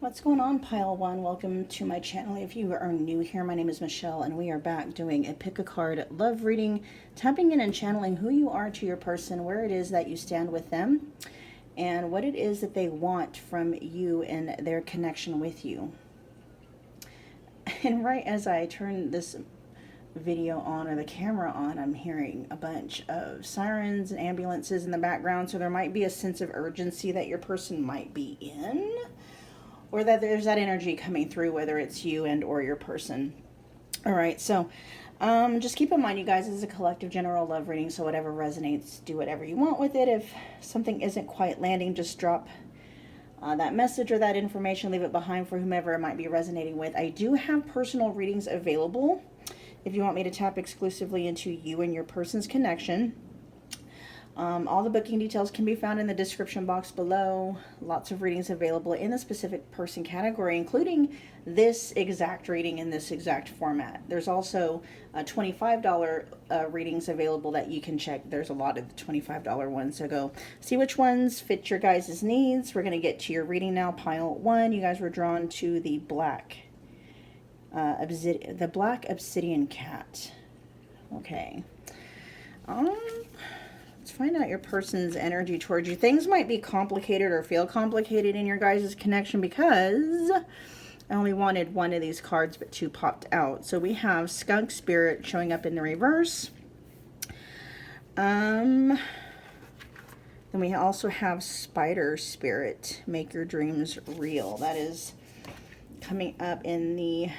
What's going on, Pile One? Welcome to my channel. If you are new here, my name is Michelle, and we are back doing a pick a card love reading, tapping in and channeling who you are to your person, where it is that you stand with them, and what it is that they want from you and their connection with you. And right as I turn this video on or the camera on, I'm hearing a bunch of sirens and ambulances in the background, so there might be a sense of urgency that your person might be in, or that there's that energy coming through, whether it's you and or your person. All right, so just keep in mind, you guys, this is a collective general love reading, so whatever resonates, do whatever you want with it. If something isn't quite landing, just drop that message or that information, leave it behind for whomever it might be resonating with. I do have personal readings available if you want me to tap exclusively into you and your person's connection. All the booking details can be found in the description box below. Lots of readings available in the specific person category, including this exact reading in this exact format. There's also $25 readings available that you can check. There's a lot of the $25 ones, so go see which ones fit your guys' needs. We're going to get to your reading now. Pile 1, you guys were drawn to the black obsidian cat. Okay. Let's find out your person's energy towards you. Things might be complicated or feel complicated in your guys' connection because I only wanted one of these cards, but two popped out. So we have Skunk Spirit showing up in the reverse. Then we also have Spider Spirit, make your dreams real. That is coming up in the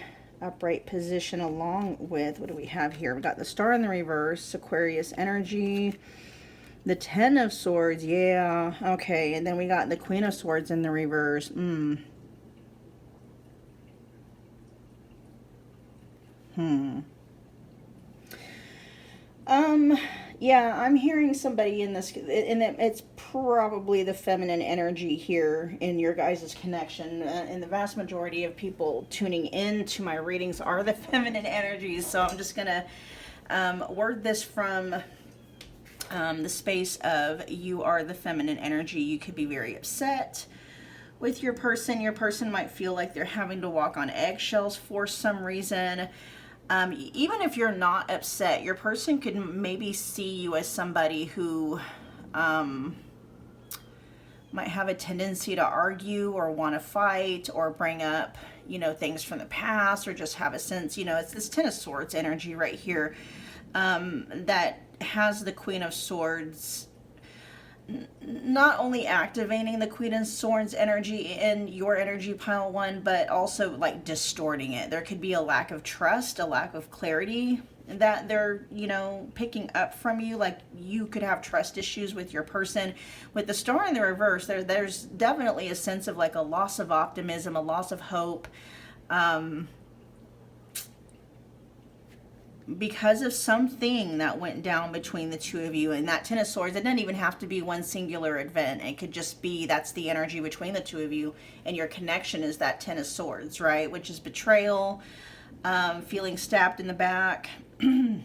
upright position, along with, what do we have here? We've got the Star in the reverse, Aquarius energy, the Ten of Swords, yeah, okay, and then we got the Queen of Swords in the reverse. Yeah, I'm hearing somebody in this, and it's probably the feminine energy here in your guys' connection, and the vast majority of people tuning in to my readings are the feminine energies, so I'm just gonna word this from the space of you are the feminine energy. You could be very upset with your person. Your person might feel like they're having to walk on eggshells for some reason. Even if you're not upset, your person could maybe see you as somebody who might have a tendency to argue or want to fight or bring up, you know, things from the past, or just have a sense, you know, it's this Ten of Swords energy right here that has the Queen of Swords not only activating the Queen of Swords energy in your energy, Pile 1, but also like distorting it. There could be a lack of trust, a lack of clarity that they're, you know, picking up from you. Like you could have trust issues with your person. With the Star in the reverse, there's definitely a sense of like a loss of optimism, a loss of hope, because of something that went down between the two of you. And that Ten of Swords, it doesn't even have to be one singular event. It could just be, that's the energy between the two of you, and your connection is that Ten of Swords, right? Which is betrayal, feeling stabbed in the back. You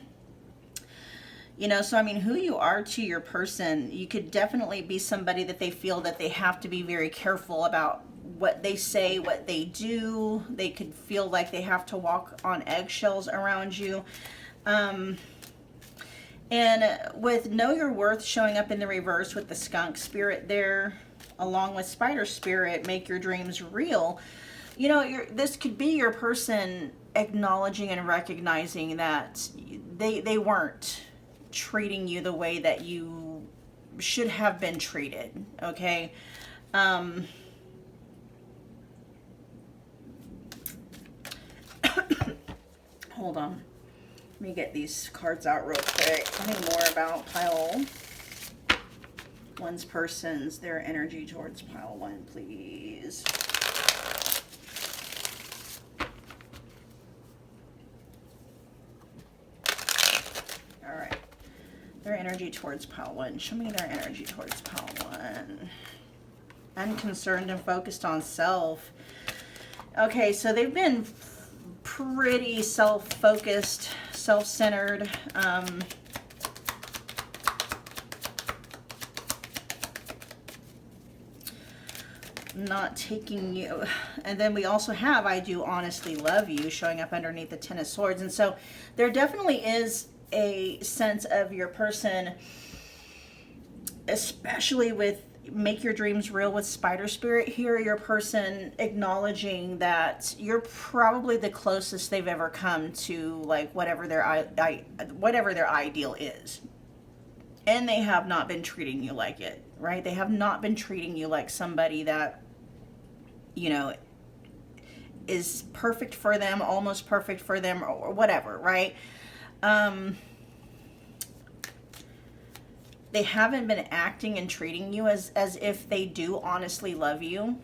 know, so I mean, who you are to your person, you could definitely be somebody that they feel that they have to be very careful about what they say, what they do. They could feel like they have to walk on eggshells around you. And with Know Your Worth showing up in the reverse with the Skunk Spirit there, along with Spider Spirit, make your dreams real. You know, this could be your person acknowledging and recognizing that they weren't treating you the way that you should have been treated, okay? Hold on. Let me get these cards out real quick. Tell me more about Pile 1's person's, their energy towards Pile 1, please. All right. Their energy towards Pile 1. Show me their energy towards Pile 1. Unconcerned and focused on self. Okay, so they've been pretty self-focused, self-centered. not taking you. And then we also have I do honestly love you showing up underneath the Ten of Swords. And so there definitely is a sense of your person, especially with make your dreams real with Spider Spirit here, your person acknowledging that you're probably the closest they've ever come to like whatever their ideal is. And they have not been treating you like it, right? They have not been treating you like somebody that, you know, is perfect for them, almost perfect for them, or whatever, right? They haven't been acting and treating you as if they do honestly love you.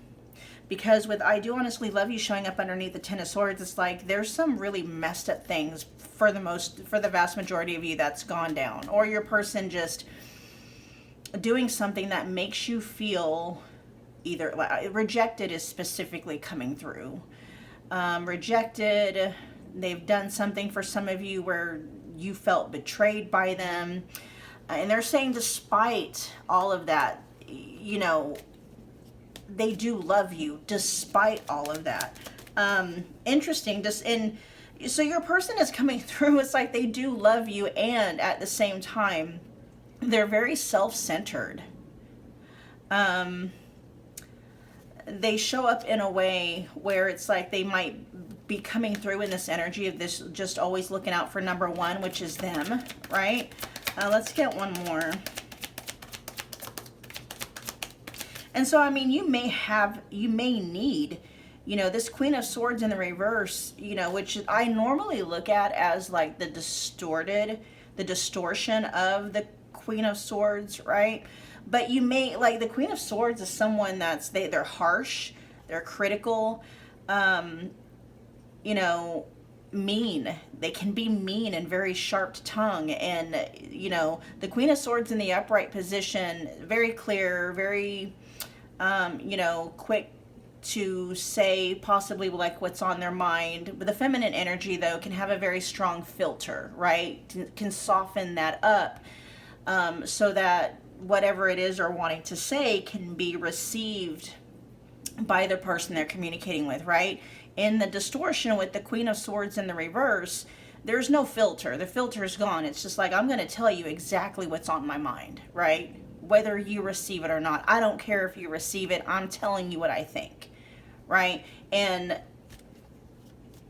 Because with I do honestly love you showing up underneath the Ten of Swords, it's like there's some really messed up things for the vast majority of you that's gone down. Or your person just doing something that makes you feel either rejected is specifically coming through. Rejected, they've done something for some of you where you felt betrayed by them. And they're saying despite all of that, you know, they do love you despite all of that. Interesting. So your person is coming through. It's like they do love you, and at the same time, they're very self-centered. They show up in a way where it's like they might be coming through in this energy of this just always looking out for number one, which is them, right? Let's get one more. And so, I mean, you may need, you know, this Queen of Swords in the reverse, you know, which I normally look at as like the distortion of the Queen of Swords, right? But you may, like, the Queen of Swords is someone that's, they're harsh, they're critical, you know, mean. They can be mean and very sharp tongue. And, you know, the Queen of Swords in the upright position, very clear, very, you know, quick to say possibly like what's on their mind. But the feminine energy, though, can have a very strong filter, right? Can soften that up so that whatever it is they're wanting to say can be received by the person they're communicating with, right? In the distortion with the Queen of Swords in the reverse, there's no filter. The filter is gone. It's just like, I'm going to tell you exactly what's on my mind, right? Whether you receive it or not. I don't care if you receive it. I'm telling you what I think, right? And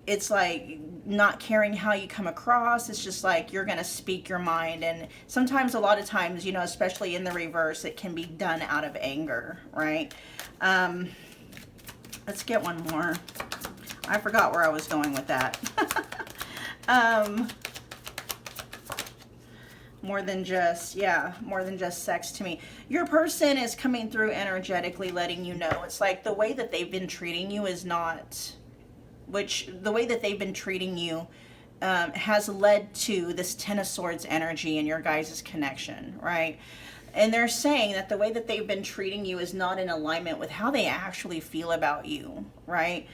it's like not caring how you come across. It's just like you're going to speak your mind. And sometimes, a lot of times, you know, especially in the reverse, it can be done out of anger, right? Let's get one more. I forgot where I was going with that. More than just sex to me. Your person is coming through energetically letting you know. It's like the way that they've been treating you is not, the way that they've been treating you has led to this Ten of Swords energy in your guys' connection, right? And they're saying that the way that they've been treating you is not in alignment with how they actually feel about you, right?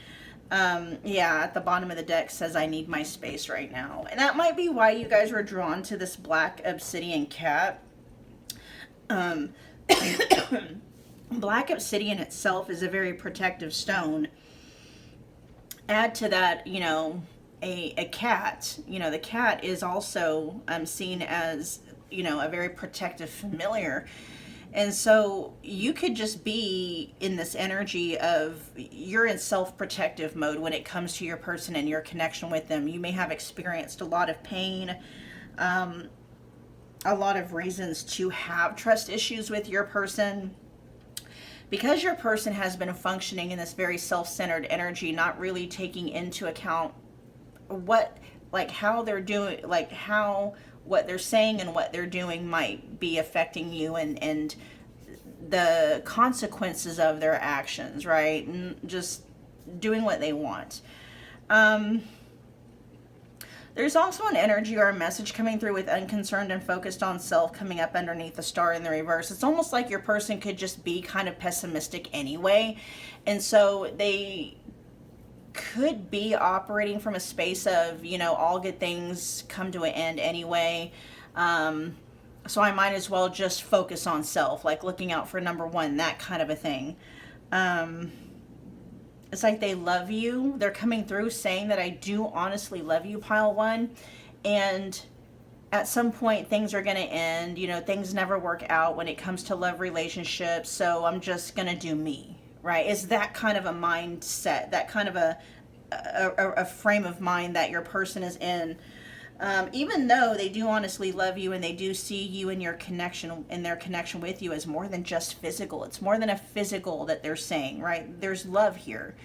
Yeah, at the bottom of the deck says, I need my space right now. And that might be why you guys were drawn to this black obsidian cat. Black obsidian itself is a very protective stone. Add to that, you know, a cat. You know, the cat is also seen as, you know, a very protective familiar. And so you could just be in this energy of you're in self-protective mode when it comes to your person and your connection with them. You may have experienced a lot of pain, a lot of reasons to have trust issues with your person. Because your person has been functioning in this very self-centered energy, not really taking into account how they're doing, what they're saying and what they're doing might be affecting you and the consequences of their actions, right? And just doing what they want. There's also an energy or a message coming through with unconcerned and focused on self coming up underneath the star in the reverse. It's almost like your person could just be kind of pessimistic anyway. And so they could be operating from a space of, you know, all good things come to an end anyway. So I might as well just focus on self, like looking out for number one, that kind of a thing. It's like they love you. They're coming through saying that I do honestly love you, pile one. And at some point things are going to end. You know, things never work out when it comes to love relationships. So I'm just going to do me, right? It's that kind of a mindset, that kind of a frame of mind that your person is in. Even though they do honestly love you and they do see you and your connection and their connection with you as more than just physical. It's more than a physical that they're saying, right? There's love here.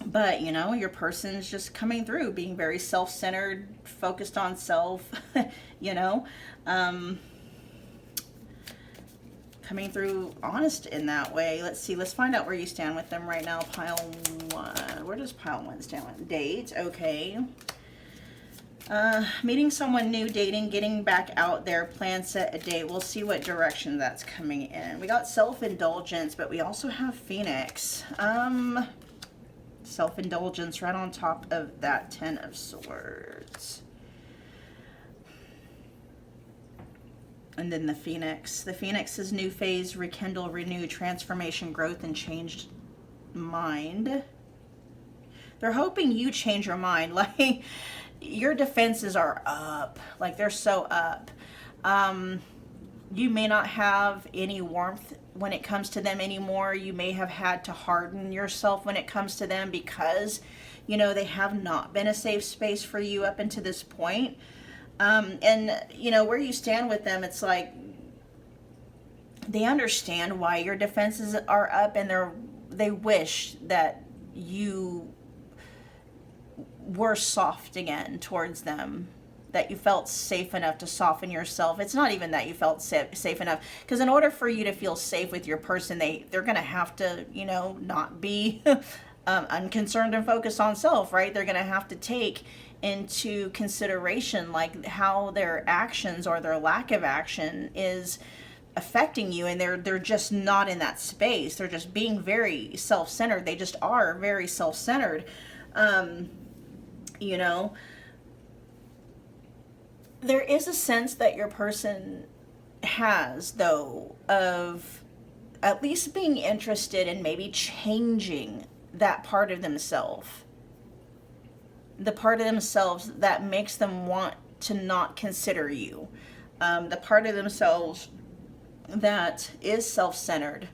But, you know, your person's just coming through being very self-centered, focused on self, you know, coming through honest in that way. Let's see. Let's find out where you stand with them right now. Pile one. Where does pile one stand with date? Okay. Meeting someone new, dating, getting back out there, plan, set a date. We'll see what direction that's coming in. We got self-indulgence, but we also have Phoenix. Self-indulgence right on top of that 10 of Swords. And then the Phoenix. The Phoenix is new phase, rekindle, renew, transformation, growth, and changed mind. They're hoping you change your mind. Like, your defenses are up. Like, they're so up. You may not have any warmth when it comes to them anymore. You may have had to harden yourself when it comes to them because, you know, they have not been a safe space for you up until this point. And, you know, where you stand with them, it's like they understand why your defenses are up, and they wish that you were soft again towards them, that you felt safe enough to soften yourself. It's not even that you felt safe enough, because in order for you to feel safe with your person, they're going to have to, you know, not be unconcerned and focused on self, right? They're going to have to take into consideration like how their actions or their lack of action is affecting you, and they're just not in that space. They're just being very self-centered. They just are very self-centered. You know, there is a sense that your person has, though, of at least being interested in maybe changing that part of themselves. The part of themselves that makes them want to not consider you. The part of themselves that is self-centered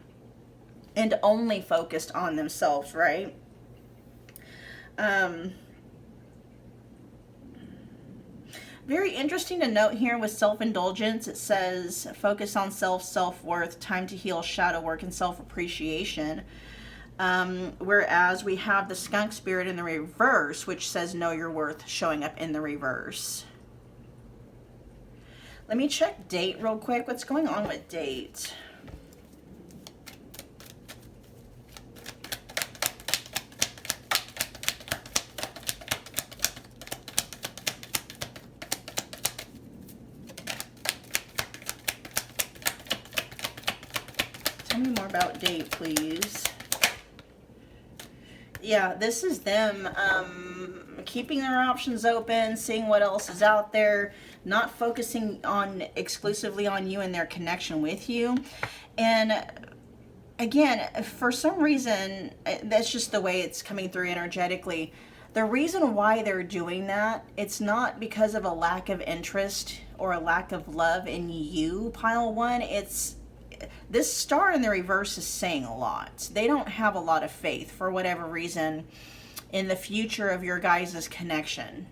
and only focused on themselves, right? Very interesting to note here with self-indulgence. It says focus on self, self-worth, time to heal, shadow work, and self-appreciation. Whereas we have the skunk spirit in the reverse, which says know your worth, showing up in the reverse. Let me check date real quick. What's going on with date? Tell me more about date, please. Yeah, this is them keeping their options open, seeing what else is out there, not focusing on exclusively on you and their connection with you. And again, for some reason, that's just the way it's coming through energetically. The reason why they're doing that, it's not because of a lack of interest or a lack of love in you, pile one. It's this star in the reverse is saying a lot. They don't have a lot of faith for whatever reason in the future of your guys' connection.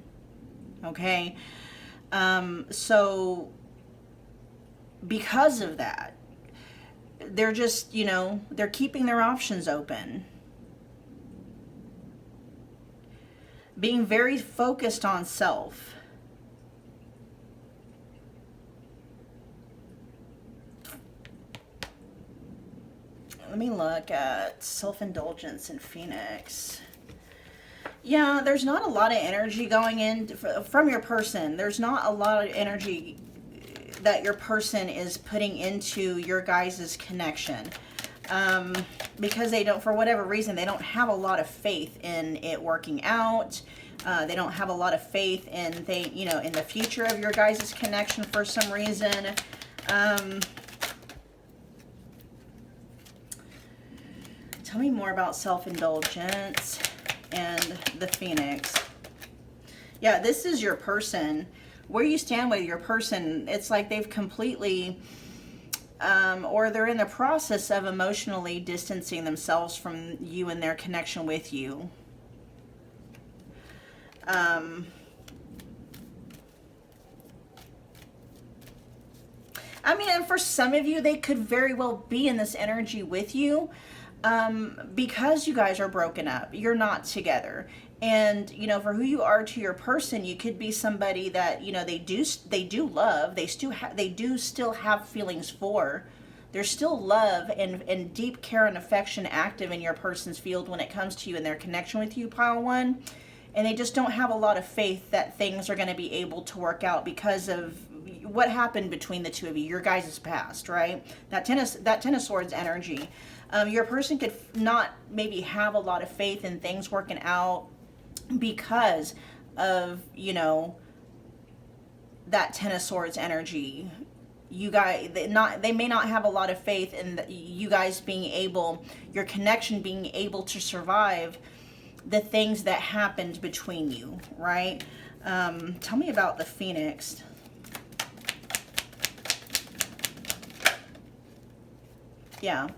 Okay? So because of that, they're just, you know, they're keeping their options open. Being very focused on self. Let me look at self-indulgence in Phoenix. Yeah, there's not a lot of energy going in from your person. There's not a lot of energy that your person is putting into your guys' connection. Because they don't, for whatever reason, they don't have a lot of faith in it working out. They don't have a lot of faith in in the future of your guys' connection for some reason. Tell me more about self-indulgence and the Phoenix. Yeah, this is your person. Where you stand with your person, it's like they've completely, or they're in the process of emotionally distancing themselves from you and their connection with you. I mean, and for some of you, they could very well be in this energy with you because you guys are broken up. You're not together. And, you know, for who you are to your person, you could be somebody that, you know, they do love. They do still have feelings for. There's still love and deep care and affection active in your person's field when it comes to you and their connection with you, pile one. And they just don't have a lot of faith that things are going to be able to work out because of what happened between the two of you, your guys' past, right? That Ten of Swords energy. Your person could not maybe have a lot of faith in things working out because of, you know, that Ten of Swords energy. You guys, they may not have a lot of faith in you guys being able, your connection being able to survive the things that happened between you, right? Tell me about the Phoenix. Yeah,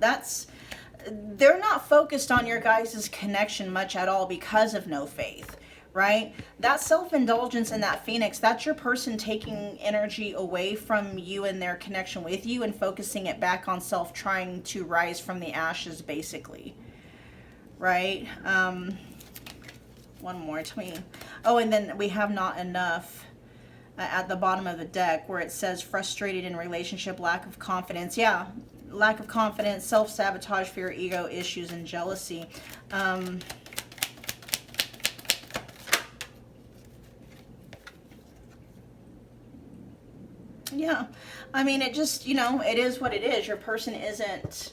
they're not focused on your guys' connection much at all because of no faith, right? That self-indulgence and that Phoenix, that's your person taking energy away from you and their connection with you and focusing it back on self, trying to rise from the ashes, basically, right? One more to me. Oh, and then we have not enough at the bottom of the deck where it says frustrated in relationship, lack of confidence. Yeah, lack of confidence, self-sabotage, fear, ego issues, and jealousy. Yeah, I mean, it just, you know, it is what it is. Your person isn't,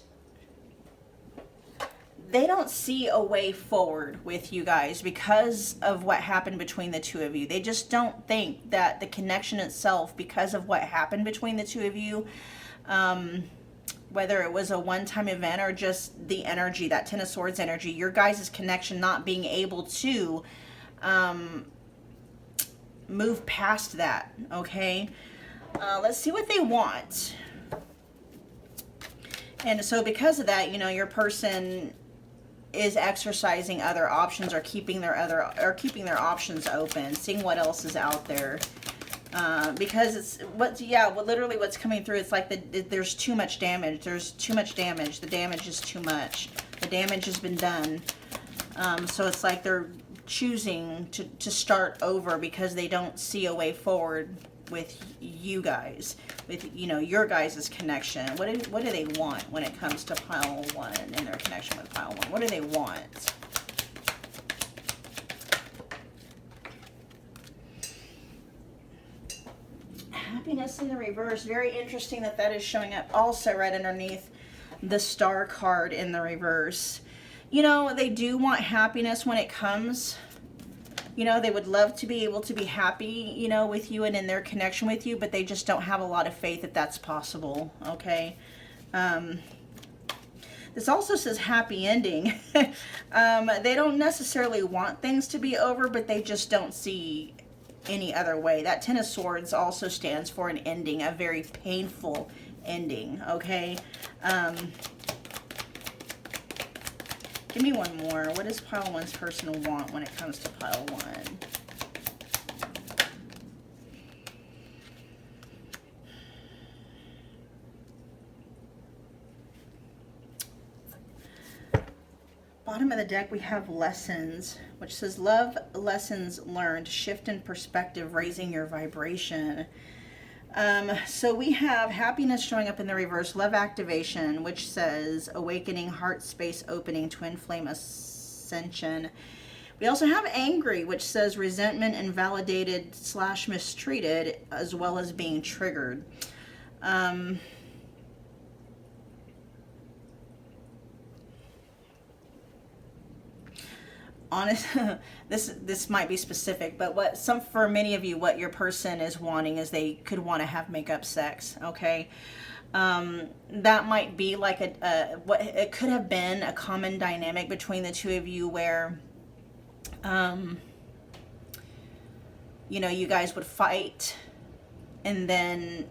they don't see a way forward with you guys because of what happened between the two of you. They just don't think that the connection itself, because of what happened between the two of you, whether it was a one-time event or just the energy, that Ten of Swords energy, your guys' connection not being able to move past that, okay? Let's see what they want. And so because of that, you know, your person is exercising other options or keeping their options open, seeing what else is out there. Because it's literally what's coming through. It's like there's too much damage. There's too much damage. The damage is too much. The damage has been done. So it's like they're choosing to start over because they don't see a way forward with you guys, with, you know, your guys' connection. What do they want when it comes to pile one and their connection with pile one? What do they want? Happiness in the reverse. Very interesting that is showing up also right underneath the Star card in the reverse. You know, they do want happiness when it comes. You know, they would love to be able to be happy, you know, with you and in their connection with you, but they just don't have a lot of faith that that's possible, okay? This also says happy ending. They don't necessarily want things to be over, but they just don't see any other way. That Ten of Swords also stands for an ending, a very painful ending, okay? Give me one more. What does pile one's person want when it comes to pile one? Bottom of the deck, we have lessons, which says love lessons learned, shift in perspective, raising your vibration. So we have happiness showing up in the reverse, love activation, which says awakening, heart space opening, twin flame ascension. We also have angry, which says resentment, invalidated / mistreated, as well as being triggered. Honest, this might be specific, but for many of you, what your person is wanting is they could want to have make-up sex, okay? That might be like what it could have been a common dynamic between the two of you where, you know, you guys would fight and then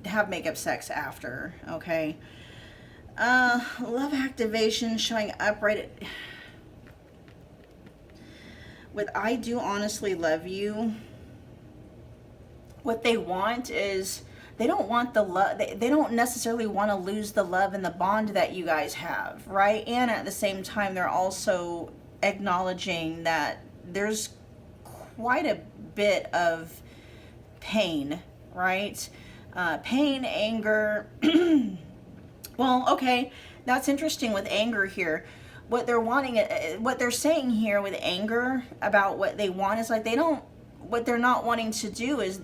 have makeup sex after, okay? Love activation showing up right with I do honestly love you. What they want is they don't want the love. They don't necessarily want to lose the love and the bond that you guys have, right? And at the same time, they're also acknowledging that there's quite a bit of pain, right? Pain, anger. Well, okay, that's interesting with anger here. What they're wanting, what they're saying here with anger about what they want is like what they're not wanting to do is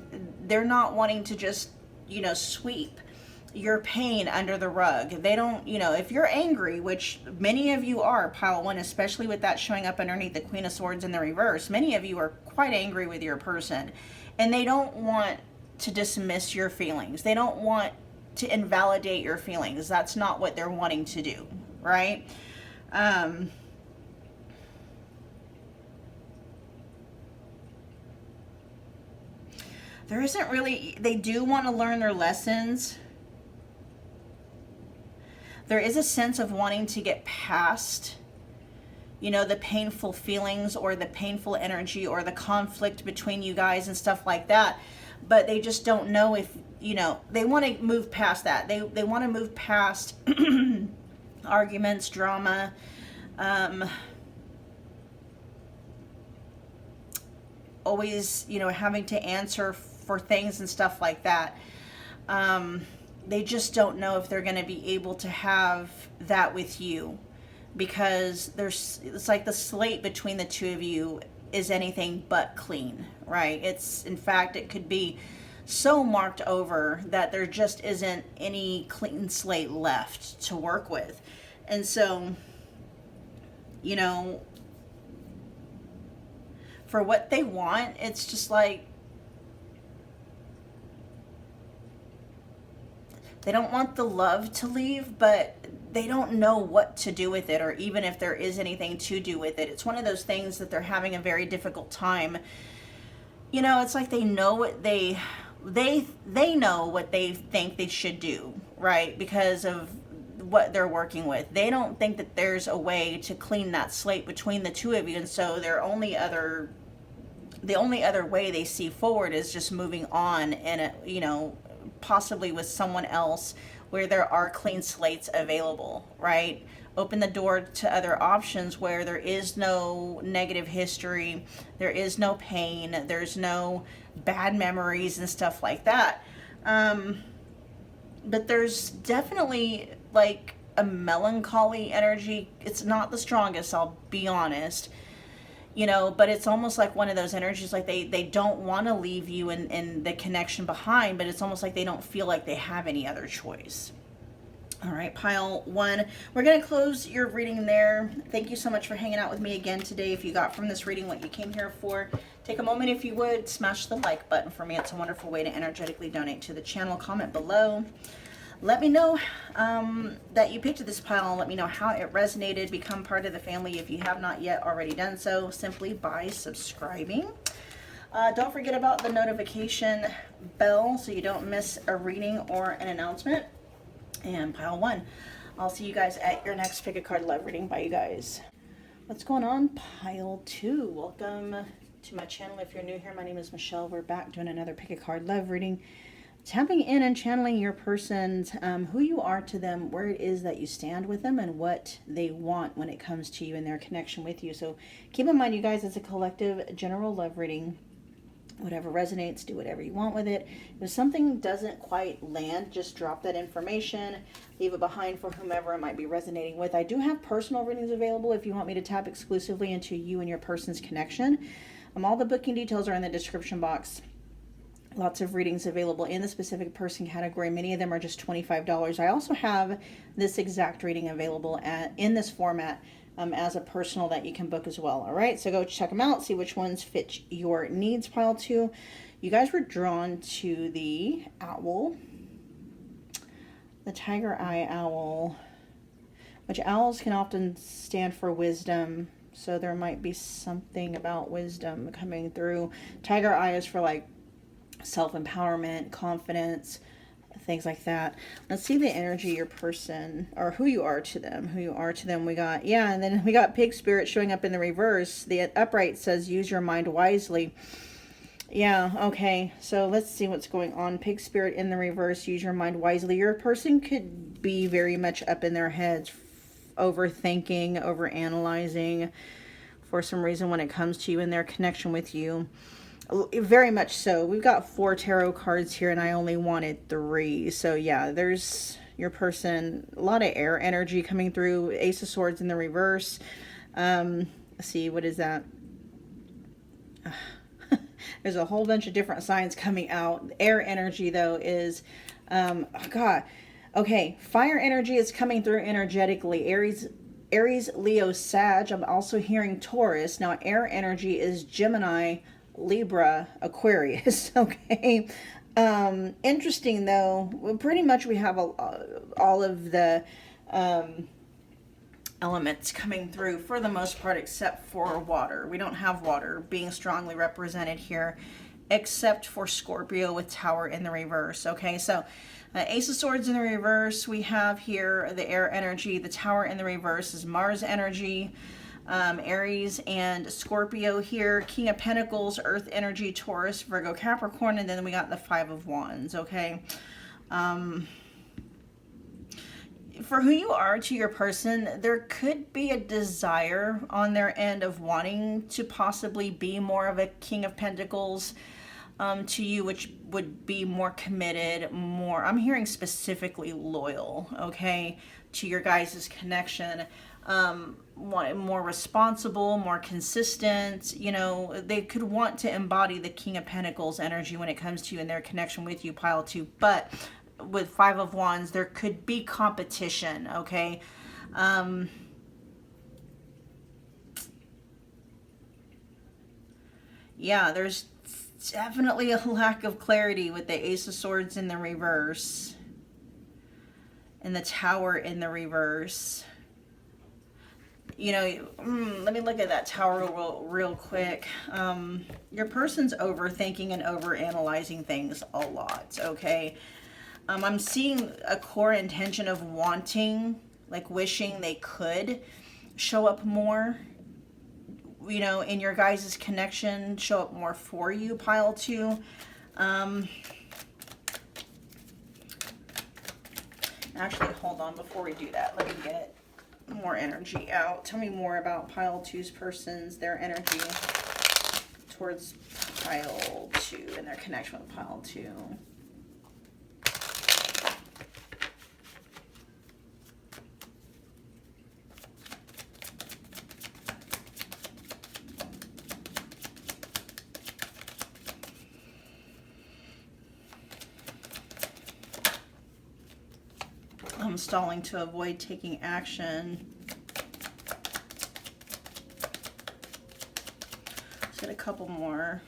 they're not wanting to just, you know, sweep your pain under the rug. They don't, you know, if you're angry, which many of you are, pile one, especially with that showing up underneath the Queen of Swords in the reverse, many of you are quite angry with your person, and they don't want to dismiss your feelings. They don't want to invalidate your feelings. That's not what they're wanting to do, right? There isn't really, they do want to learn their lessons. There is a sense of wanting to get past, you know, the painful feelings or the painful energy or the conflict between you guys and stuff like that. But they just don't know if, you know, they want to move past that. They want to move past arguments, drama, always, you know, having to answer for things and stuff like that. They just don't know if they're going to be able to have that with you, because it's like the slate between the two of you is anything but clean, right? It's, in fact, it could be so marked over that there just isn't any clean slate left to work with. And so, you know, for what they want, it's just like, they don't want the love to leave, but they don't know what to do with it, or even if there is anything to do with it. It's one of those things that they're having a very difficult time. You know, it's like they know what they know what they think they should do, right? Because of what they're working with. They don't think that there's a way to clean that slate between the two of you, and so the only other way they see forward is just moving on, and you know, possibly with someone else where there are clean slates available, right? Open the door to other options where there is no negative history, there is no pain, there's no bad memories and stuff like that. But there's definitely like a melancholy energy. It's not the strongest, I'll be honest. You know, but it's almost like one of those energies, like they don't want to leave you and the connection behind, but it's almost like they don't feel like they have any other choice. All right, pile one, we're going to close your reading there. Thank you so much for hanging out with me again today. If you got from this reading what you came here for, take a moment, if you would, smash the like button for me. It's a wonderful way to energetically donate to the channel. Comment below. Let me know that you picked this pile. Let me know how it resonated. Become part of the family if you have not yet already done so, simply by subscribing. Don't forget about the notification bell so you don't miss a reading or an announcement. And pile one, I'll see you guys at your next pick a card love reading. Bye, you guys. What's going on, pile two? Welcome to my channel. If you're new here, my name is Michelle. We're back doing another pick a card love reading. Tapping in and channeling your person's, who you are to them, where it is that you stand with them, and what they want when it comes to you and their connection with you. So keep in mind, you guys, it's a collective general love reading. Whatever resonates, do whatever you want with it. If something doesn't quite land, just drop that information, leave it behind for whomever it might be resonating with. I do have personal readings available if you want me to tap exclusively into you and your person's connection. All the booking details are in the description box. Lots of readings available in the specific person category. Many of them are just $25. I also have this exact reading available in this format as a personal that you can book as well. All right, so go check them out, see which ones fit your needs. Pile two, you guys were drawn to the owl, the tiger eye owl, which owls can often stand for wisdom. So there might be something about wisdom coming through. Tiger eye is for like self-empowerment, confidence, things like that. Let's see the energy your person, or who you are to them. Who you are to them. We got, yeah, and then we got pig spirit showing up in the reverse. The upright says use your mind wisely. Yeah, okay. So let's see what's going on. Pig spirit in the reverse, use your mind wisely. Your person could be very much up in their heads, overthinking, overanalyzing for some reason when it comes to you and their connection with you. Very much so. We've got 4 tarot cards here and I only wanted 3. So yeah, there's your person, a lot of air energy coming through. Ace of Swords in the reverse. Let's see, what is that? There's a whole bunch of different signs coming out. Air energy, though, is, oh God. Okay, fire energy is coming through energetically. Aries, Leo, Sag. I'm also hearing Taurus. Now, air energy is Gemini, Libra, Aquarius. Okay. Interesting, though. Pretty much we have all of the elements coming through for the most part, except for water. We don't have water being strongly represented here, except for Scorpio with Tower in the reverse. Okay, so Ace of Swords in the reverse. We have here the air energy. The Tower in the reverse is Mars energy. Aries and Scorpio here. King of Pentacles, Earth energy, Taurus, Virgo, Capricorn, and then we got the 5 of Wands. Okay. For who you are to your person, there could be a desire on their end of wanting to possibly be more of a King of Pentacles to you, which would be more committed, more, I'm hearing specifically loyal, okay, to your guys' connection. More responsible, more consistent. You know, they could want to embody the King of Pentacles energy when it comes to you and their connection with you, pile 2, but with 5 of Wands, there could be competition, okay? Yeah, there's definitely a lack of clarity with the Ace of Swords in the reverse and the Tower in the reverse. You know, let me look at that Tower real quick. Your person's overthinking and overanalyzing things a lot, okay? I'm seeing a core intention of wanting, like wishing they could show up more, you know, in your guys' connection, show up more for you, pile 2. Actually, hold on, before we do that, let me get more energy out. Tell me more about pile 2's persons, their energy towards pile 2 and their connection with pile 2. I'm stalling to avoid taking action. Let's get a couple more.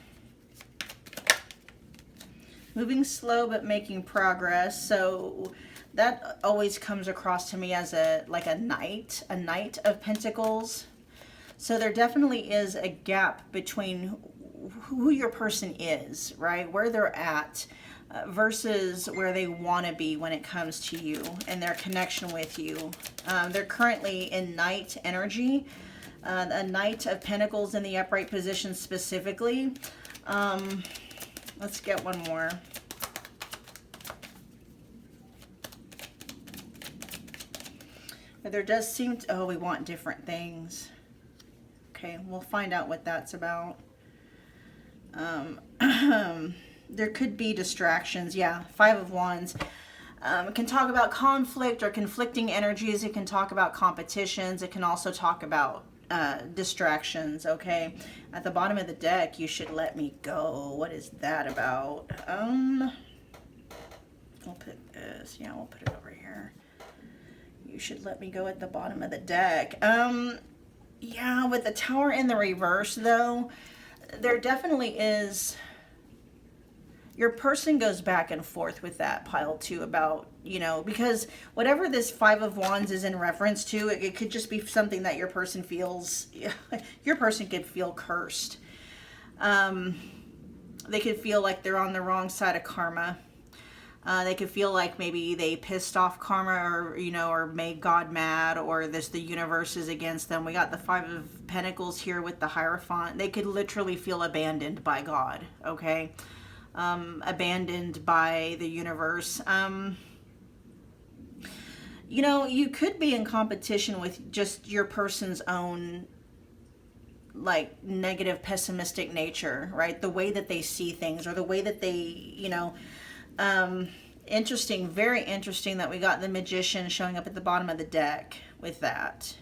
Moving slow but making progress. So that always comes across to me as a knight of pentacles. So there definitely is a gap between who your person is, right? Where they're at versus where they want to be when it comes to you and their connection with you. They're currently in Knight energy, a Knight of Pentacles in the upright position specifically. Let's get one more. But there does seem to, oh, we want different things. Okay, we'll find out what that's about. There could be distractions. Yeah, 5 of Wands. It can talk about conflict or conflicting energies. It can talk about competitions. It can also talk about distractions, okay? At the bottom of the deck, you should let me go. What is that about? We'll put this. Yeah, we'll put it over here. You should let me go at the bottom of the deck. Yeah, with the Tower in the reverse, though, there definitely is... your person goes back and forth with that pile too about, you know, because whatever this Five of Wands is in reference to, it could just be something that your person feels, your person could feel cursed. They could feel like they're on the wrong side of karma. They could feel like maybe they pissed off karma, or, you know, or made God mad, or the universe is against them. We got the Five of Pentacles here with the Hierophant. They could literally feel abandoned by God, okay? Abandoned by the universe. You know, you could be in competition with just your person's own, like, negative, pessimistic nature, right? The way that they see things, or the way that they, you know, interesting, very interesting that we got the Magician showing up at the bottom of the deck with that.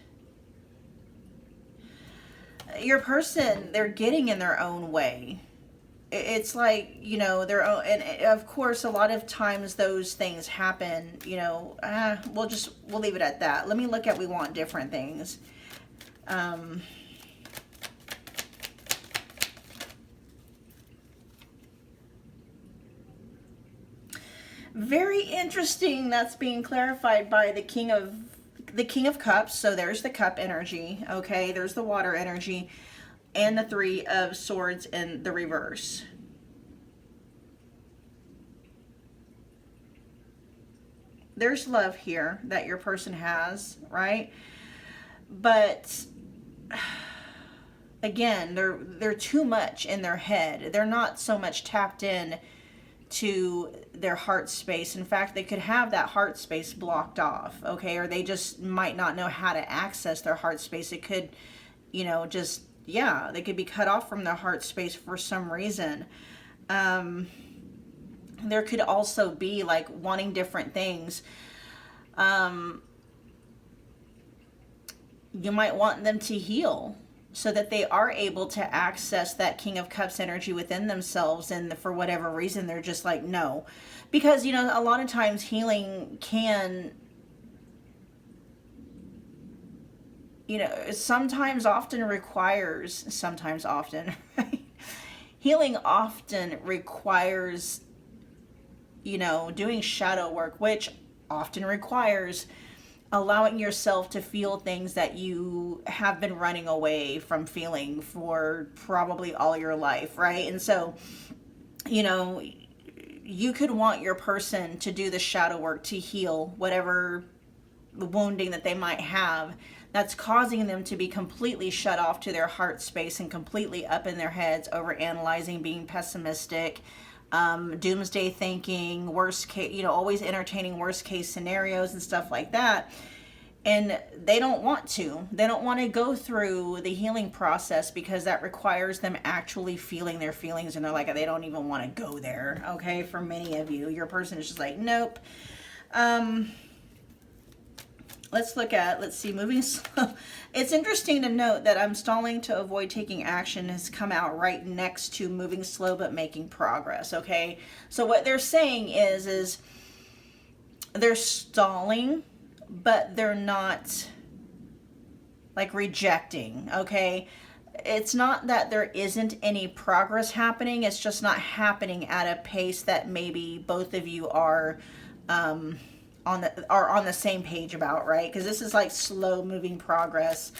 Your person, they're getting in their own way. It's like, you know, their own, and of course, a lot of times those things happen, you know, we'll leave it at that. Let me look at, we want different things. Very interesting. That's being clarified by the King of Cups. So there's the cup energy. Okay, there's the water energy, and the Three of Swords in the reverse. There's love here that your person has, right? But again, they're too much in their head. They're not so much tapped in to their heart space. In fact, they could have that heart space blocked off, okay? Or they just might not know how to access their heart space. It could, you know, just, yeah, they could be cut off from their heart space for some reason. There could also be like wanting different things. You might want them to heal, so that they are able to access that King of Cups energy within themselves, and for whatever reason they're just like, no. Because, you know, a lot of times healing can, you know, often requires, right? Healing often requires, you know, doing shadow work, which often requires allowing yourself to feel things that you have been running away from feeling for probably all your life, right? And so, you know, you could want your person to do the shadow work to heal whatever wounding that they might have that's causing them to be completely shut off to their heart space and completely up in their heads, over analyzing, being pessimistic, doomsday thinking, worst case, you know, always entertaining worst case scenarios and stuff like that. And they don't want to go through the healing process, because that requires them actually feeling their feelings, and they're like, they don't even want to go there. Okay, for many of you, your person is just like, nope. Let's see, moving slow. It's interesting to note that I'm stalling to avoid taking action has come out right next to moving slow but making progress, okay? So what they're saying is they're stalling, but they're not like rejecting, okay? It's not that there isn't any progress happening, it's just not happening at a pace that maybe both of you are on the same page about, right? Because this is like slow moving progress,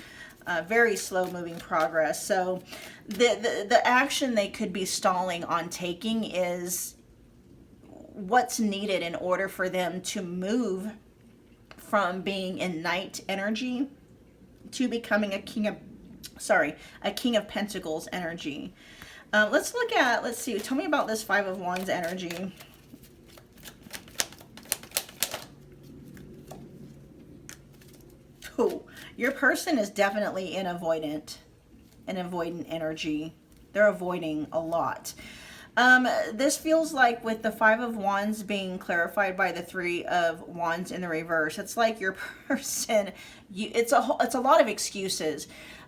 very slow moving progress. So the action they could be stalling on taking is what's needed in order for them to move from being in night energy to becoming a King of Pentacles energy. Let's see, tell me about this Five of Wands energy. Oh, your person is definitely an avoidant energy. They're avoiding a lot. This feels like, with the Five of Wands being clarified by the Three of Wands in the reverse, it's like your person, it's a lot of excuses.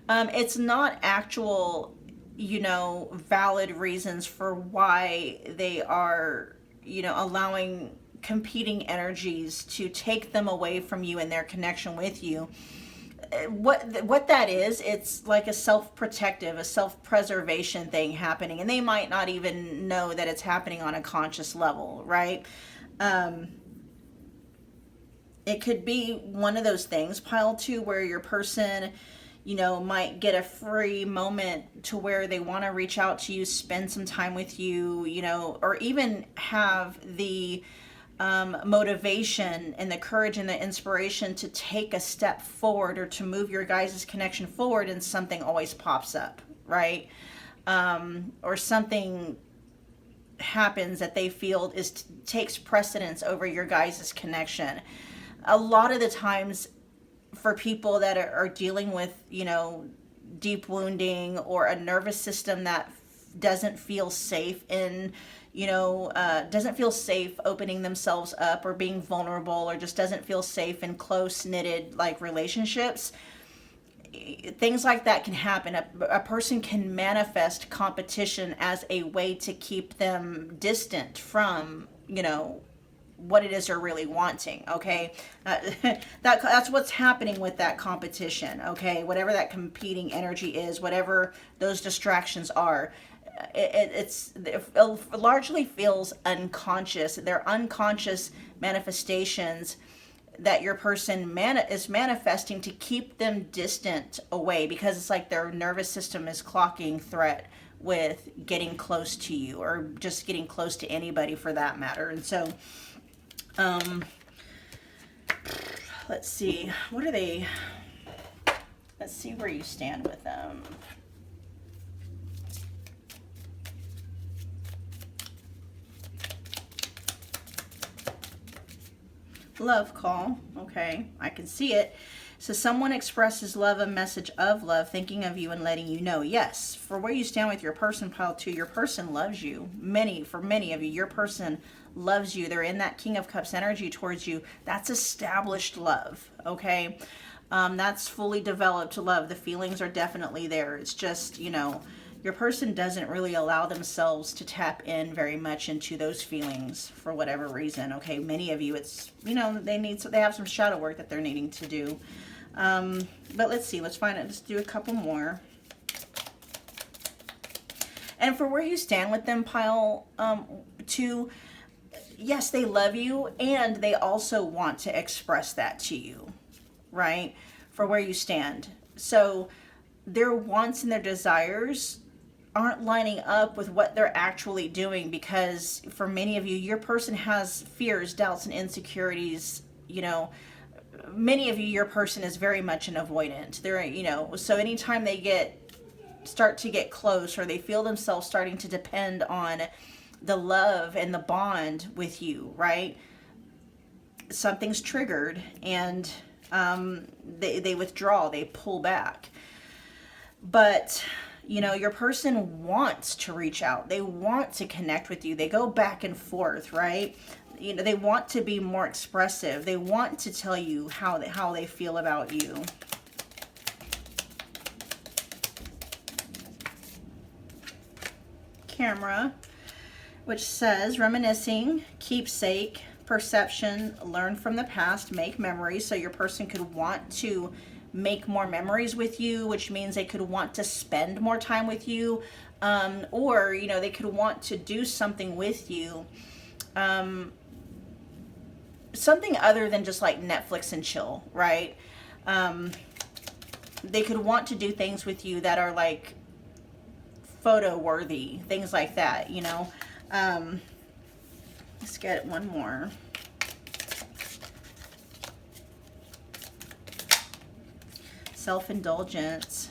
It's not actual, you know, valid reasons for why they are, you know, allowing competing energies to take them away from you and their connection with you. what that is, it's like a self-protective, a self-preservation thing happening, and they might not even know that it's happening on a conscious level, right? It could be one of those things, pile two, where your person, might get a free moment to where they want to reach out to you, spend some time with you, or even have the motivation and the courage and the inspiration to take a step forward or to move your guys' connection forward, and something always pops up, right? Or something happens that they feel takes precedence over your guys' connection. A lot of the times, for people that are dealing with, deep wounding or a nervous system that doesn't feel safe in, doesn't feel safe opening themselves up or being vulnerable, or just doesn't feel safe in close knitted like relationships, things like that can happen. A person can manifest competition as a way to keep them distant from, what it is they're really wanting, okay? That's what's happening with that competition, okay? Whatever that competing energy is, whatever those distractions are, it largely feels unconscious. They're unconscious manifestations that your person is manifesting to keep them distant away, because it's like their nervous system is clocking threat with getting close to you, or just getting close to anybody for that matter. And so let's see, what are they, let's see where you stand with them. Love call, okay, I can see it. So someone expresses love, a message of love, thinking of you and letting you know. Yes, for where you stand with your person, pile two, your person loves you. For many of you, your person loves you. They're in that King of Cups energy towards you. That's established love, okay? That's fully developed love. The feelings are definitely there. It's just, your person doesn't really allow themselves to tap in very much into those feelings for whatever reason, okay? Many of you, it's, they have some shadow work that they're needing to do. But let's see, let's find it. Let's do a couple more. And for where you stand with them, pile two, yes, they love you, and they also want to express that to you, right? For where you stand. So their wants and their desires aren't lining up with what they're actually doing, because for many of you, your person has fears, doubts, and insecurities. Many of you, your person is very much an avoidant. They're, so anytime they start to get close, or they feel themselves starting to depend on the love and the bond with you, right? Something's triggered, and they withdraw, they pull back. But your person wants to reach out. They want to connect with you. They go back and forth, right? They want to be more expressive. They want to tell you how they feel about you. Camera, which says reminiscing, keepsake, perception, learn from the past, make memories. So your person could want to make more memories with you, which means they could want to spend more time with you, or they could want to do something with you, something other than just like Netflix and chill, right? They could want to do things with you that are like photo worthy, things like that. Let's get one more. Self-indulgence.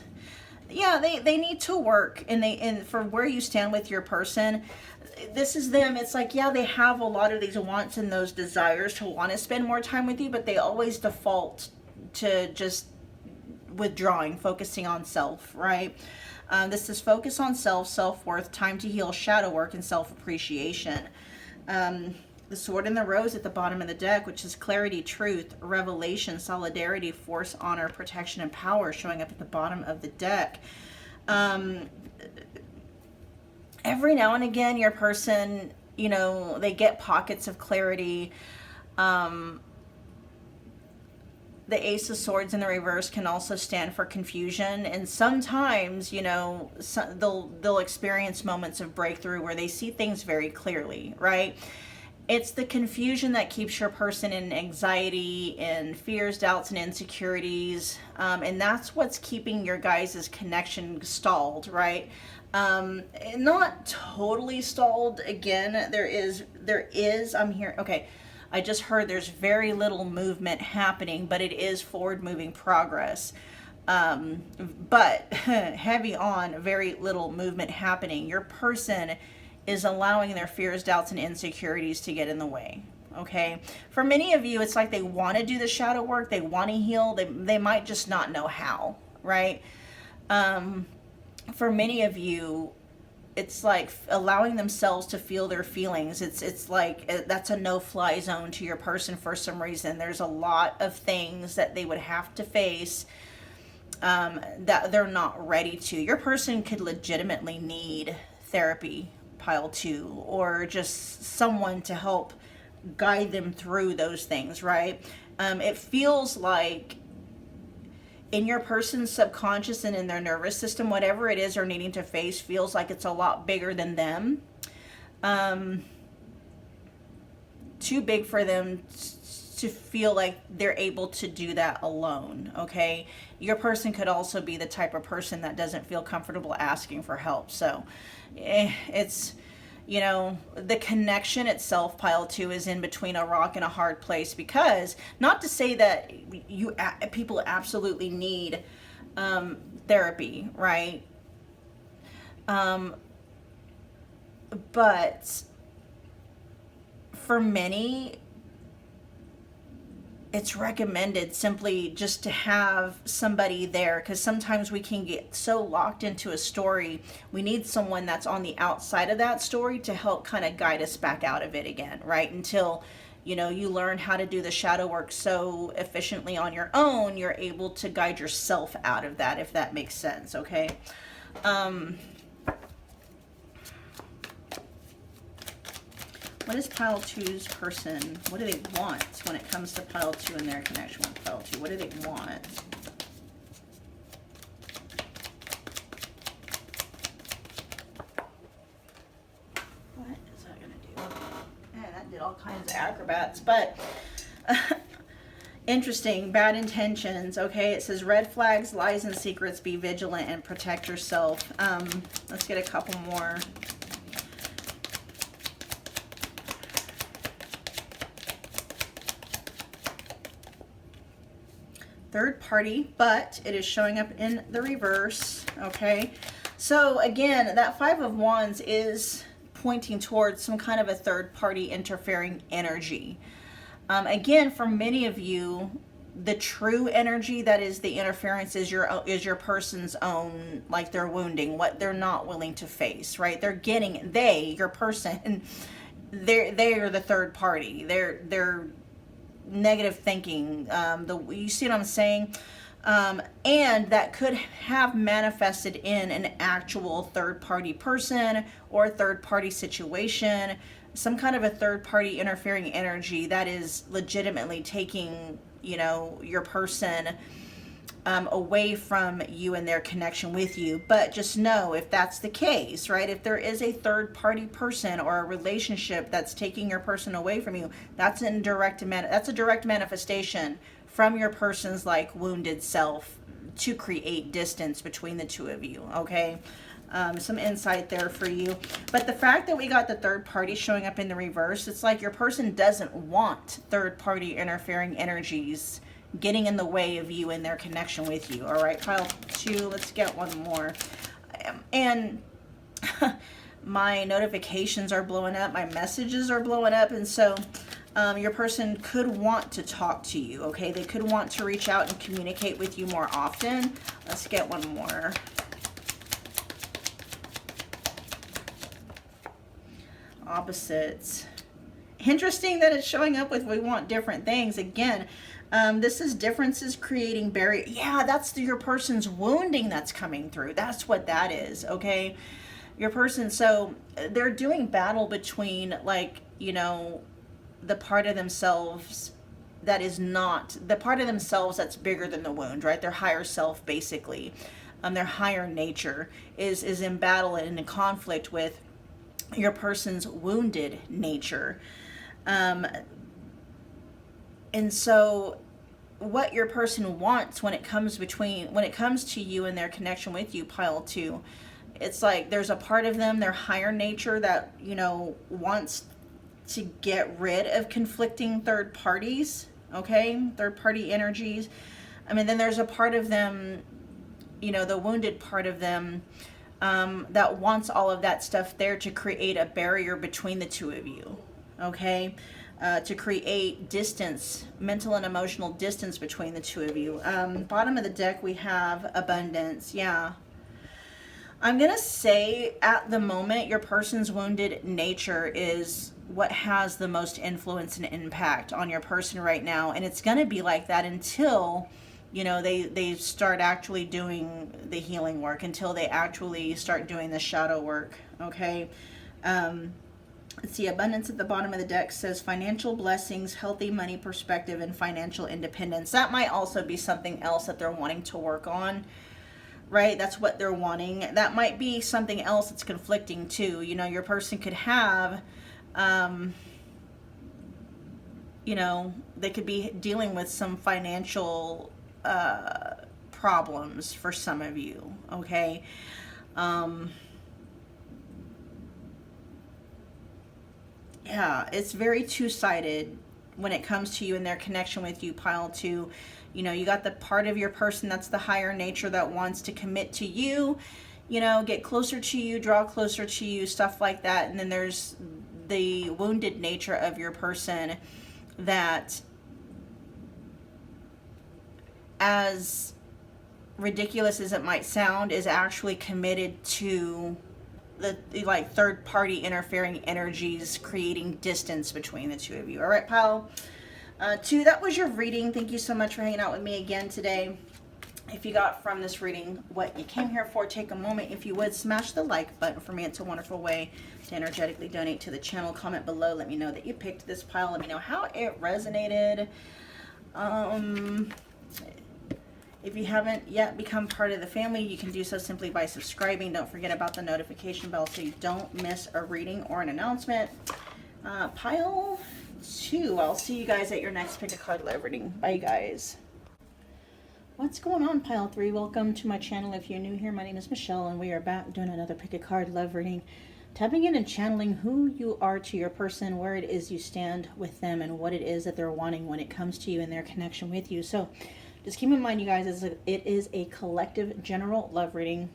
Yeah, they need to work, and for where you stand with your person, this is them. It's like, yeah, they have a lot of these wants and those desires to want to spend more time with you, but they always default to just withdrawing, focusing on self, right? This is focus on self, self-worth, time to heal, shadow work, and self-appreciation. The sword and the rose at the bottom of the deck, which is clarity, truth, revelation, solidarity, force, honor, protection, and power, showing up at the bottom of the deck. Every now and again, your person, they get pockets of clarity. They the Ace of Swords in the reverse can also stand for confusion, and sometimes, you know, they'll experience moments of breakthrough where they see things very clearly, right? It's the confusion that keeps your person in anxiety and fears, doubts, and insecurities, and that's what's keeping your guys' connection stalled, right? Not totally stalled. Again, there is, I'm here, okay, I just heard there's very little movement happening, but it is forward moving progress. But heavy on very little movement happening. Your person is allowing their fears, doubts, and insecurities to get in the way. Okay. For many of you, it's like they want to do the shadow work. They want to heal. They might just not know how, right? For many of you, it's like allowing themselves to feel their feelings. It's like that's a no-fly zone to your person for some reason. There's a lot of things that they would have to face that they're not ready to. Your person could legitimately need therapy, pile 2, or just someone to help guide them through those things, right? It feels like in your person's subconscious and in their nervous system, whatever it is they're needing to face feels like it's a lot bigger than them. Too big for them to feel like they're able to do that alone, okay? Your person could also be the type of person that doesn't feel comfortable asking for help. So it's, you know, the connection itself, pile 2, is in between a rock and a hard place, because not to say that people absolutely need therapy, right? But for many, it's recommended simply just to have somebody there, because sometimes we can get so locked into a story. We need someone that's on the outside of that story to help kind of guide us back out of it again, right? Until, you know, you learn how to do the shadow work so efficiently on your own, you're able to guide yourself out of that, if that makes sense, okay? What is pile 2's person? What do they want when it comes to pile 2 and their connection with pile 2? What do they want? What is that going to do? Man, that did all kinds of acrobats. But interesting. Bad intentions. Okay, it says red flags, lies, and secrets. Be vigilant and protect yourself. Let's get a couple more. Third party, but it is showing up in the reverse, okay? So again, that 5 of Wands is pointing towards some kind of a third party interfering energy. Again, for many of you, the true energy that is the interference is your person's own, like their wounding, what they're not willing to face, right? They're getting, your person, they are the third party. They're negative thinking, you see what I'm saying? And that could have manifested in an actual third-party person or third-party situation, some kind of a third-party interfering energy that is legitimately taking, you know, your person away from you and their connection with you. But just know, if that's the case, right, if there is a third party person or a relationship that's taking your person away from you, that's a direct manifestation from your person's like wounded self to create distance between the two of you, okay? Some insight there for you. But the fact that we got the third party showing up in the reverse, it's like your person doesn't want third party interfering energies getting in the way of you and their connection with you. All right, pile 2, let's get one more. And my notifications are blowing up, my messages are blowing up, and so your person could want to talk to you, okay? They could want to reach out and communicate with you more often. Let's get one more. Opposites. Interesting that it's showing up with we want different things. Again, this is differences creating barrier. Yeah, that's your person's wounding that's coming through. That's what that is, okay? Your person, so they're doing battle between, like, you know, the part of themselves that is not the part of themselves that's bigger than the wound, right? Their higher self, basically, their higher nature is in battle and in conflict with your person's wounded nature. And so what your person wants when it comes to you and their connection with you, pile 2, it's like there's a part of them, their higher nature, that, you know, wants to get rid of conflicting third parties, okay? Third party energies. I mean, then there's a part of them, you know, the wounded part of them, that wants all of that stuff there to create a barrier between the two of you, okay? To create distance, mental and emotional distance between the two of you. Bottom of the deck, we have abundance. Yeah. I'm going to say at the moment, your person's wounded nature is what has the most influence and impact on your person right now. And it's going to be like that until, you know, they start actually doing the healing work, until they actually start doing the shadow work, okay? Let's see, abundance at the bottom of the deck says financial blessings, healthy money perspective, and financial independence. That might also be something else that they're wanting to work on, right? That's what they're wanting. That might be something else that's conflicting too. You know, your person could have, you know, they could be dealing with some financial problems for some of you, okay? Yeah, it's very two-sided when it comes to you and their connection with you, pile 2. You know, you got the part of your person that's the higher nature that wants to commit to you, you know, get closer to you, draw closer to you, stuff like that. And then there's the wounded nature of your person that, as ridiculous as it might sound, is actually committed to the like third party interfering energies, creating distance between the two of you. All right, pile 2, that was your reading. Thank you so much for hanging out with me again today. If you got from this reading what you came here for, take a moment, if you would, smash the like button. For me, it's a wonderful way to energetically donate to the channel. Comment below, let me know that you picked this pile. Let me know how it resonated. If you haven't yet become part of the family, you can do so simply by subscribing. Don't forget about the notification bell so you don't miss a reading or an announcement. Pile 2, I'll see you guys at your next pick a card love reading. Bye, guys. What's going on, pile 3? Welcome to my channel. If you're new here, my name is Michelle, and we are back doing another pick a card love reading. Tapping in and channeling who you are to your person, where it is you stand with them, and what it is that they're wanting when it comes to you and their connection with you. So just keep in mind, you guys, it is a collective general love reading,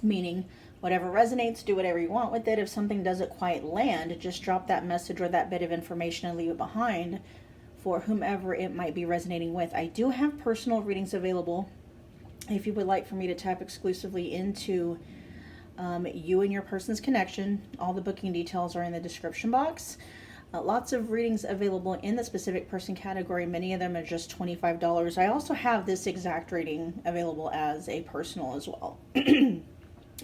meaning whatever resonates, do whatever you want with it. If something doesn't quite land, just drop that message or that bit of information and leave it behind for whomever it might be resonating with. I do have personal readings available if you would like for me to tap exclusively into you and your person's connection. All the booking details are in the description box. Lots of readings available in the specific person category. Many of them are just $25. I also have this exact reading available as a personal as well.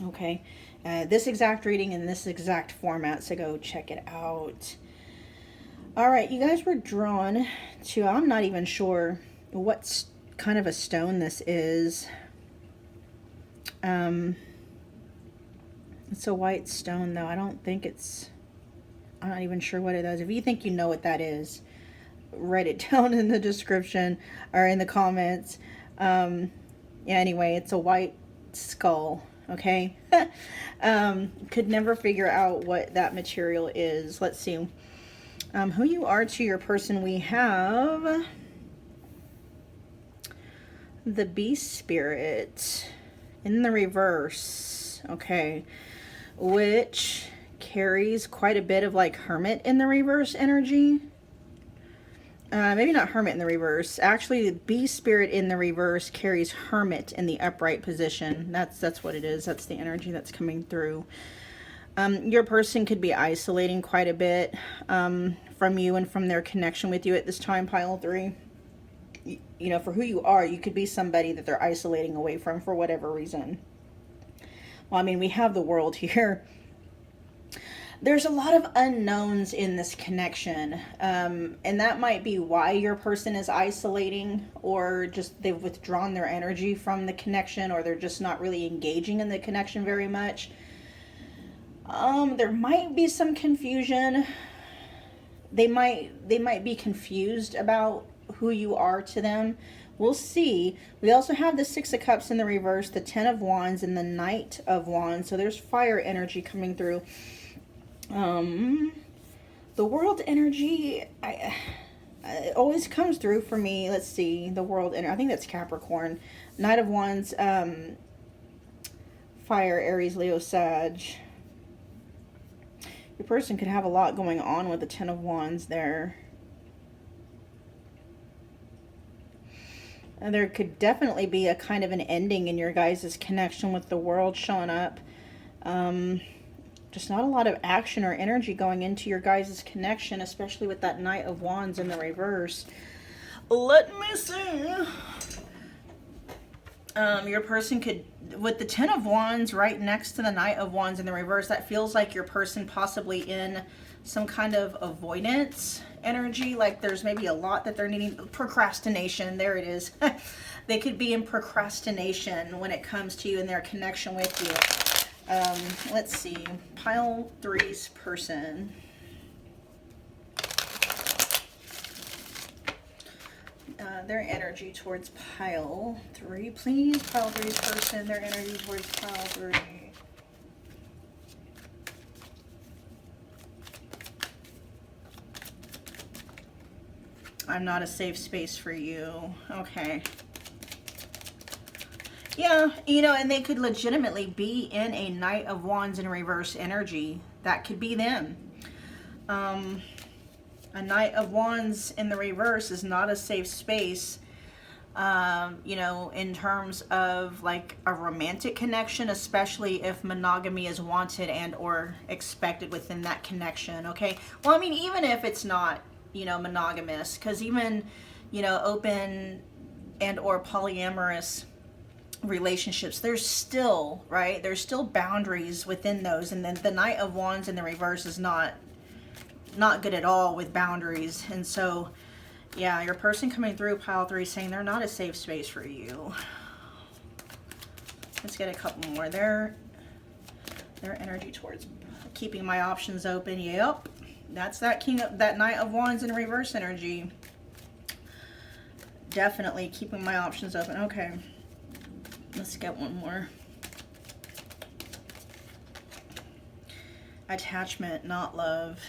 Okay, this exact reading in this exact format, so go check it out. All right, you guys were drawn to, I'm not even sure what kind of a stone this is. It's a white stone, though. I don't think it's, I'm not even sure what it is. If you think you know what that is, write it down in the description or in the comments. Yeah, anyway, it's a white skull, okay? Could never figure out what that material is. Let's see. Who you are to your person, we have the Beast Spirit in the reverse, okay, which carries quite a bit of like Hermit in the reverse energy. Maybe not Hermit in the reverse. Actually, the Beast Spirit in the reverse carries Hermit in the upright position. That's what it is. That's the energy that's coming through. Your person could be isolating quite a bit from you and from their connection with you at this time, pile 3. You know, for who you are, you could be somebody that they're isolating away from for whatever reason. Well, I mean, we have the World here. There's a lot of unknowns in this connection, and that might be why your person is isolating, or just they've withdrawn their energy from the connection, or they're just not really engaging in the connection very much. There might be some confusion. They might be confused about who you are to them. We'll see. We also have the Six of Cups in the reverse, the Ten of Wands, and the Knight of Wands. So there's fire energy coming through. The world energy, it always comes through for me. Let's see, the world energy. I think that's Capricorn. Knight of Wands, fire, Aries, Leo, Sag. Your person could have a lot going on with the Ten of Wands there. And there could definitely be a kind of an ending in your guys' connection with the world showing up. Just not a lot of action or energy going into your guys' connection, especially with that Knight of Wands in the reverse. Let me see. Your person could, with the Ten of Wands right next to the Knight of Wands in the reverse, that feels like your person possibly in some kind of avoidance energy. Like there's maybe a lot that they're needing. Procrastination, there it is. They could be in procrastination when it comes to you and their connection with you. Let's see, pile 3's person. Their energy towards pile 3, please. Pile 3's person, their energy towards pile 3. I'm not a safe space for you. Okay. Yeah, you know, and they could legitimately be in a Knight of Wands in reverse energy. That could be them. A Knight of Wands in the reverse is not a safe space, you know, in terms of like a romantic connection, especially if monogamy is wanted and or expected within that connection, okay? Well, I mean, even if it's not, you know, monogamous, because even, you know, open and or polyamorous relationships, there's still, right, there's still boundaries within those. And then the Knight of Wands in the reverse is not good at all with boundaries. And so yeah, your person coming through pile 3 saying they're not a safe space for you. Let's get a couple more. Their energy towards keeping my options open. Yep, that's that that Knight of Wands in reverse energy. Definitely keeping my options open. Okay, let's get one more. Attachment, not love.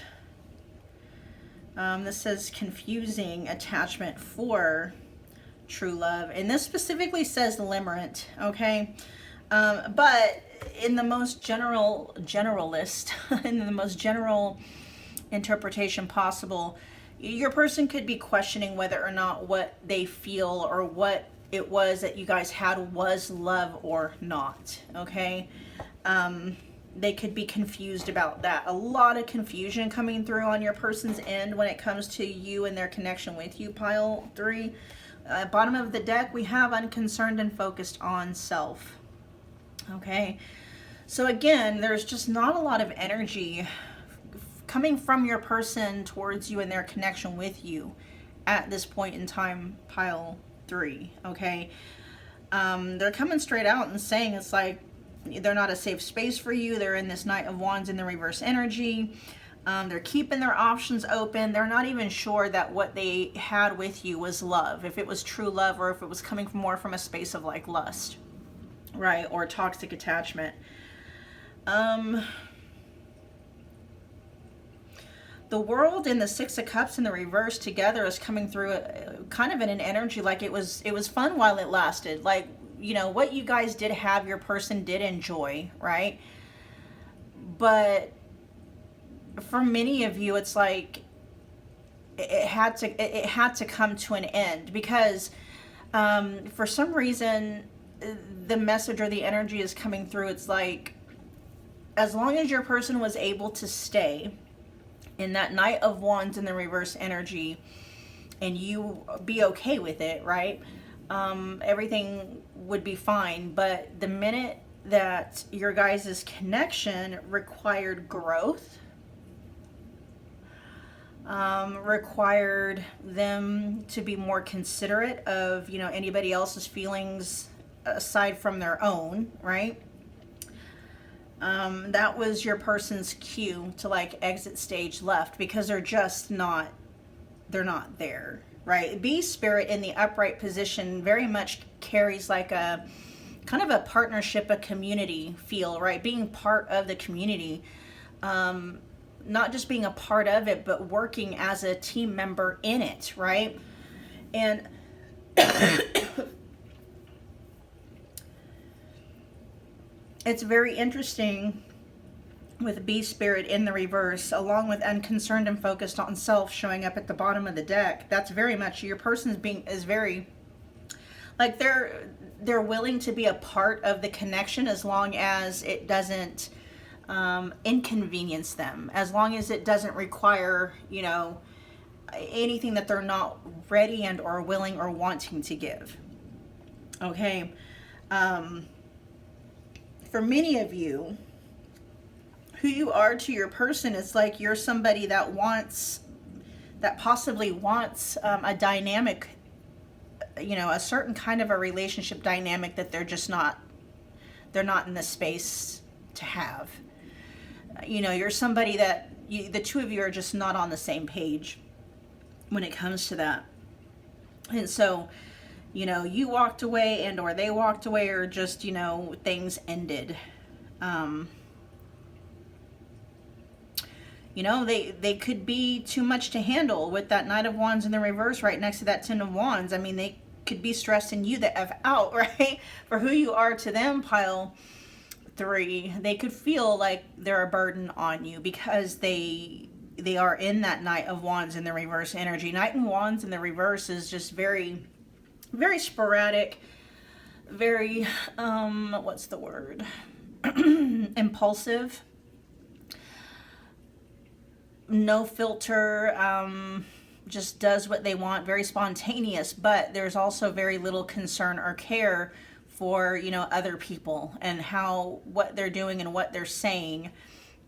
This says confusing attachment for true love. And this specifically says limerent, okay? But in the most generalist, in the most general interpretation possible, your person could be questioning whether or not what they feel or what it was that you guys had was love or not, okay? They could be confused about that. A lot of confusion coming through on your person's end when it comes to you and their connection with you, pile 3. Bottom of the deck, we have unconcerned and focused on self. Okay, so again, there's just not a lot of energy coming from your person towards you and their connection with you at this point in time, pile 3. Okay, they're coming straight out and saying it's like they're not a safe space for you. They're in this Knight of Wands in the reverse energy. They're keeping their options open. They're not even sure that what they had with you was love, if it was true love or if it was coming from more from a space of like lust, right, or toxic attachment. The World and the Six of Cups in the reverse together is coming through kind of in an energy like it was fun while it lasted. Like, you know, what you guys did have, your person did enjoy, right? But for many of you, it's like it had to come to an end, because for some reason the message or the energy is coming through. It's like, as long as your person was able to stay in that Knight of Wands in the reverse energy and you be okay with it, right? Everything would be fine. But the minute that your guys' connection required growth, required them to be more considerate of, you know, anybody else's feelings aside from their own, right? That was your person's cue to like exit stage left, because they're just not, they're not there, right? B spirit in the upright position very much carries like a kind of a partnership, a community feel, right? Being part of the community, not just being a part of it, but working as a team member in it, right? And it's very interesting with B spirit in the reverse, along with unconcerned and focused on self showing up at the bottom of the deck. That's very much your person's being, is very like they're willing to be a part of the connection as long as it doesn't inconvenience them, as long as it doesn't require, you know, anything that they're not ready and or willing or wanting to give. Okay. For many of you, who you are to your person, it's like you're somebody that wants, that possibly wants a dynamic, you know, a certain kind of a relationship dynamic that they're just not, they're not in the space to have. You know, you're somebody that the two of you are just not on the same page when it comes to that. And so, you know, you walked away and or they walked away, or just, you know, things ended. You know, they could be too much to handle with that Knight of Wands in the reverse right next to that Ten of Wands. I mean, they could be stressing you the F out, right? For who you are to them, pile 3. They could feel like they're a burden on you because they are in that Knight of Wands in the reverse energy. Knight and Wands in the reverse is just very, very sporadic, very, what's the word? Impulsive. No filter, just does what they want, very spontaneous, but there's also very little concern or care for, you know, other people and how, what they're doing and what they're saying,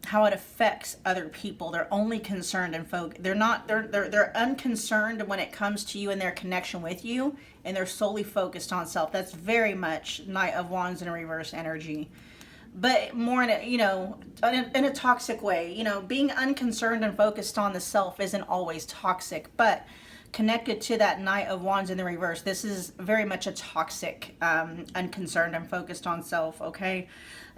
how it affects other people. They're only concerned and they're unconcerned when it comes to you and their connection with you, and they're solely focused on self. That's very much Knight of Wands in a reverse energy. But more in a, you know, in a toxic way. You know, being unconcerned and focused on the self isn't always toxic, but connected to that Knight of Wands in the reverse, this is very much a toxic, unconcerned and focused on self, okay?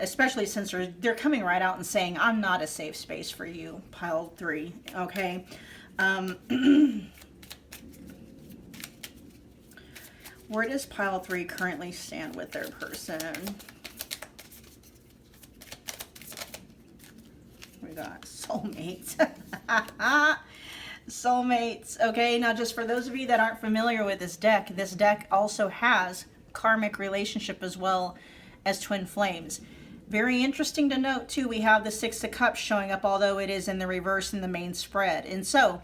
Especially since they're coming right out and saying, I'm not a safe space for you, pile 3, okay? Where does pile 3 currently stand with their person? We got soulmates. Soulmates. Okay, now just for those of you that aren't familiar with this deck also has karmic relationship as well as twin flames. Very interesting to note too, we have the 6 of Cups showing up, although it is in the reverse in the main spread. And so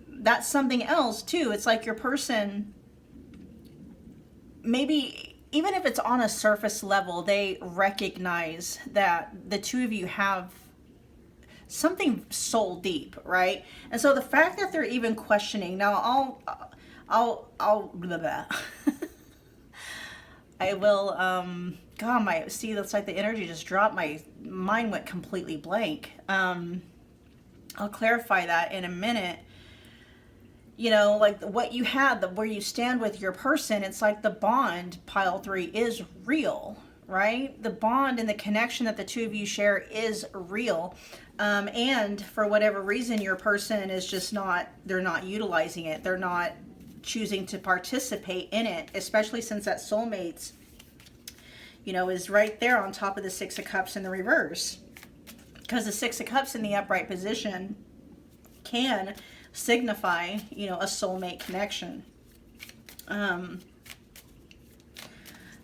that's something else too. It's like your person, maybe even if it's on a surface level, they recognize that the two of you have something soul deep, right? And so the fact that they're even questioning, now I'll blah, blah. I will, God, see, that's like the energy just dropped. My mind went completely blank. I'll clarify that in a minute. You know, like what you had, where you stand with your person, it's like the bond, pile 3, is real, right? The bond and the connection that the two of you share is real. And for whatever reason, your person is just not, they're not utilizing it. They're not choosing to participate in it, especially since that soulmates, you know, is right there on top of the 6 of Cups in the reverse. Because the 6 of Cups in the upright position can signify, you know, a soulmate connection.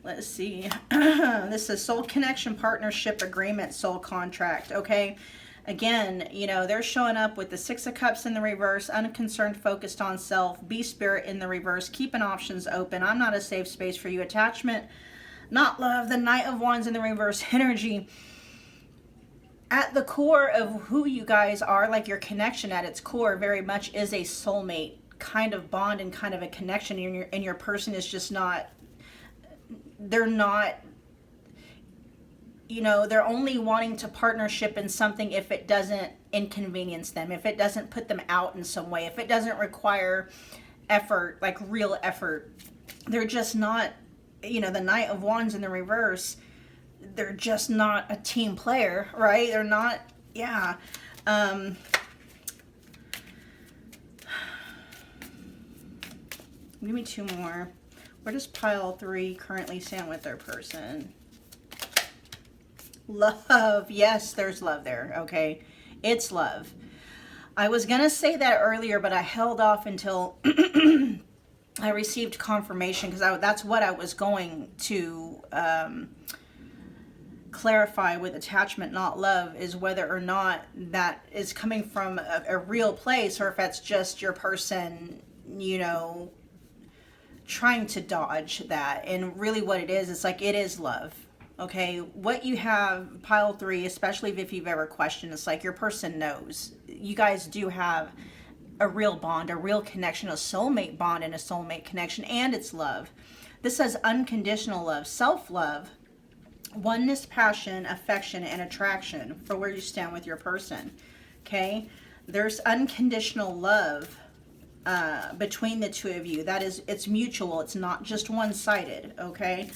Let's see. This is soul connection, partnership, agreement, soul contract. Okay. Again, you know, they're showing up with the 6 of Cups in the reverse, unconcerned, focused on self, B spirit in the reverse, keeping options open. I'm not a safe space for you. Attachment, not love. The Knight of Wands in the reverse energy. at the core of who you guys are, like your connection at its core very much is a soulmate kind of bond and kind of a connection, and your person is just not, they're not, you know, they're only wanting to partnership in something if it doesn't inconvenience them, if it doesn't put them out in some way, if it doesn't require effort, like real effort. They're just not, you know, the Knight of Wands in the reverse, they're just not a team player, right? They're not, yeah. Give me two more. Where does pile 3 currently stand with their person? Love. Yes, there's love there. Okay. It's love. I was going to say that earlier, but I held off until I received confirmation, because that's what I was going to clarify with attachment, not love, is whether or not that is coming from a real place, or if that's just your person, you know, trying to dodge that. And really what it is, it's like, it is love. Okay, what you have, pile 3, especially if you've ever questioned, it's like your person knows. You guys do have a real bond, a real connection, a soulmate bond and a soulmate connection, and it's love. This says unconditional love, self-love, oneness, passion, affection, and attraction for where you stand with your person. Okay, there's unconditional love between the two of you. That is, it's mutual. It's not just one-sided. Okay.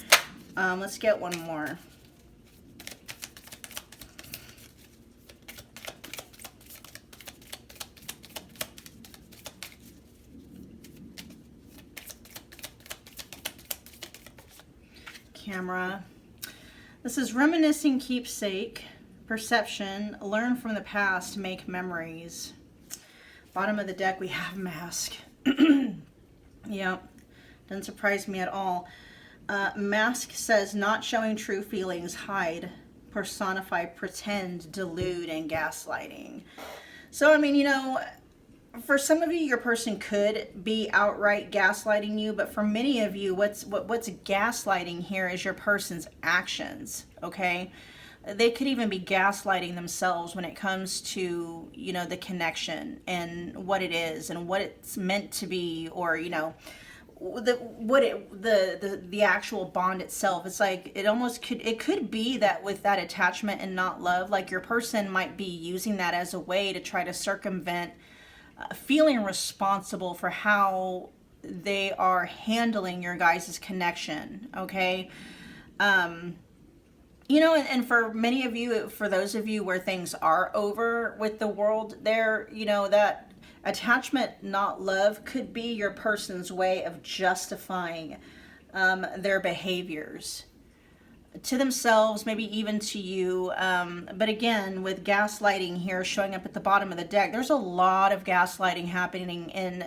Let's get one more. Camera. This is reminiscing, keepsake, perception, learn from the past, make memories. Bottom of the deck, we have mask. Yep. Doesn't surprise me at all. Mask says not showing true feelings, hide, personify, pretend, delude, and gaslighting. So, I mean, you know, for some of you, your person could be outright gaslighting you, but for many of you, what's gaslighting here is your person's actions, okay? They could even be gaslighting themselves when it comes to, you know, the connection and what it is and what it's meant to be, or, you know, the actual bond itself. It's like, it could be that with that attachment and not love, like your person might be using that as a way to try to circumvent feeling responsible for how they are handling your guys' connection. Okay. You know, and for many of you, for those of you where things are over with the world there, you know, that attachment, not love, could be your person's way of justifying their behaviors to themselves, maybe even to you. But again, with gaslighting here showing up at the bottom of the deck, there's a lot of gaslighting happening in,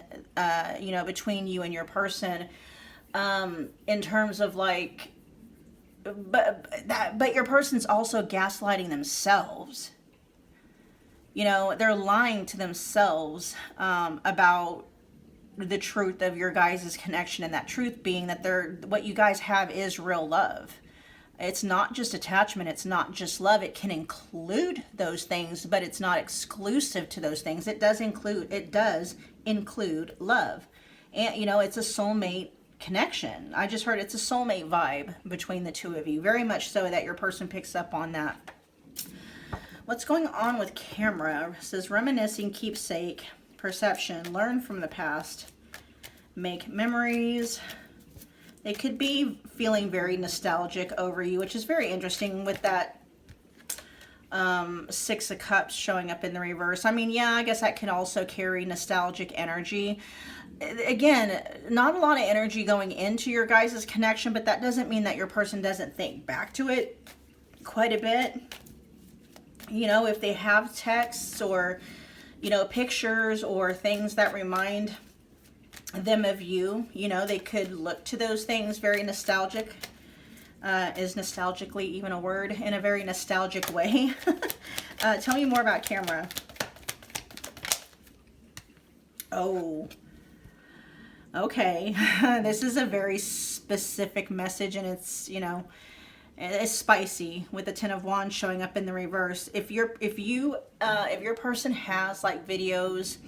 you know, between you and your person, in terms of like, but your person's also gaslighting themselves. You know, they're lying to themselves about the truth of your guys' connection, and that truth being that what you guys have is real love. It's not just attachment, it's not just love. It can include those things, but it's not exclusive to those things. It does include love. And, you know, it's a soulmate connection. I just heard it's a soulmate vibe between the two of you. Very much so that your person picks up on that. What's going on with camera? It says reminiscing, keepsake, perception, learn from the past, make memories. They could be feeling very nostalgic over you, which is very interesting with that 6 of Cups showing up in the reverse. I mean, yeah, I guess that can also carry nostalgic energy. Again, not a lot of energy going into your guys' connection, but that doesn't mean that your person doesn't think back to it quite a bit. You know, if they have texts or, you know, pictures or things that remind them of you, you know, they could look to those things. Very nostalgic. Is nostalgically even a word? In a very nostalgic way. Tell me more about camera. Oh, okay. This is a very specific message, and it's, you know, It's spicy with the Ten of Wands showing up in the reverse. If your person has like videos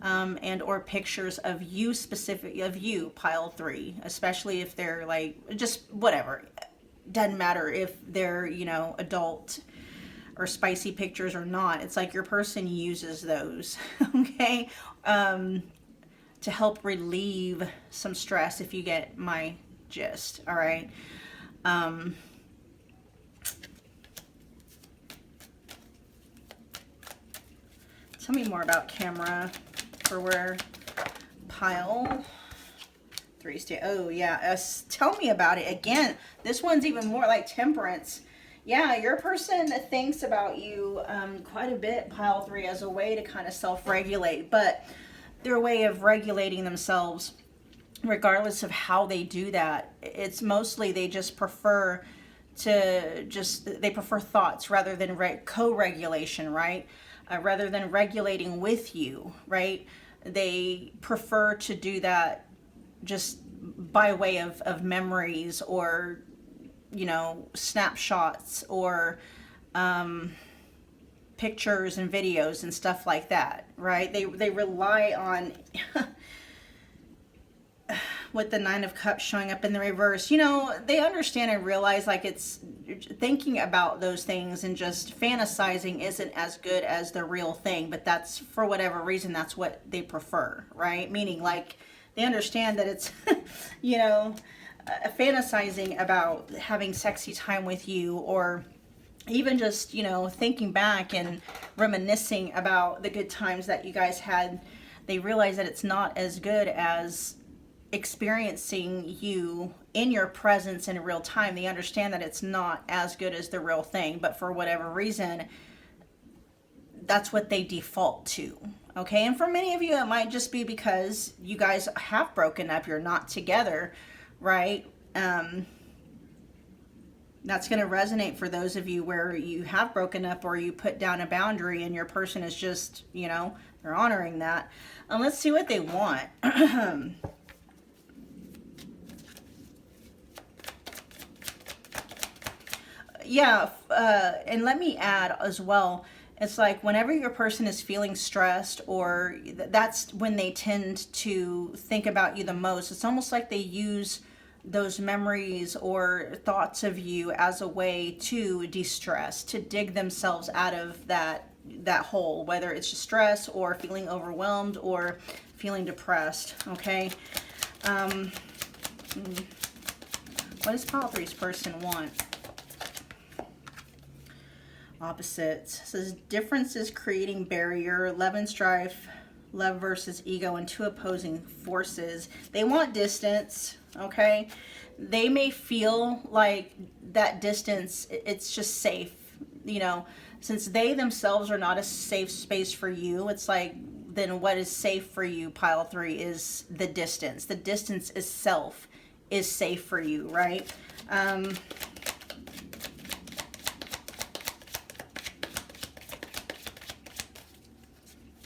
and or pictures of you pile 3, especially if they're like just whatever, doesn't matter if they're, you know, adult or spicy pictures or not. It's like your person uses those, okay, to help relieve some stress, if you get my gist. All right. Tell me more about camera for where pile 3 stay. Oh yeah, tell me about it. Again, this one's even more like Temperance. Yeah, your person thinks about you quite a bit, pile 3, as a way to kind of self-regulate, but their way of regulating themselves, regardless of how they do that, it's mostly they just prefer they prefer thoughts rather than co-regulation, right? Rather than regulating with you, right? They prefer to do that just by way of memories, or, you know, snapshots, or pictures and videos and stuff like that, right? They rely on with the Nine of Cups showing up in the reverse, you know, they understand and realize like it's thinking about those things and just fantasizing isn't as good as the real thing, but that's for whatever reason, that's what they prefer, right? Meaning like they understand that it's, you know, fantasizing about having sexy time with you, or even just, you know, thinking back and reminiscing about the good times that you guys had. They realize that it's not as good as experiencing you in your presence in real time. They understand that it's not as good as the real thing, but for whatever reason, that's what they default to. Okay, and for many of you, it might just be because you guys have broken up, you're not together, right? That's going to resonate for those of you where you have broken up, or you put down a boundary and your person is just, you know, they're honoring that. Let's see what they want. Yeah, and let me add as well, it's like whenever your person is feeling stressed, or that's when they tend to think about you the most. It's almost like they use those memories or thoughts of you as a way to de-stress, to dig themselves out of that hole, whether it's just stress or feeling overwhelmed or feeling depressed. Okay. What does pile 3's person want? Opposites. It says differences creating barrier, love and strife, love versus ego, and 2 opposing forces. They want distance, okay? They may feel like that distance, it's just safe, you know, since they themselves are not a safe space for you. It's like, then what is safe for you, pile 3, is the distance. The distance itself is safe for you, right?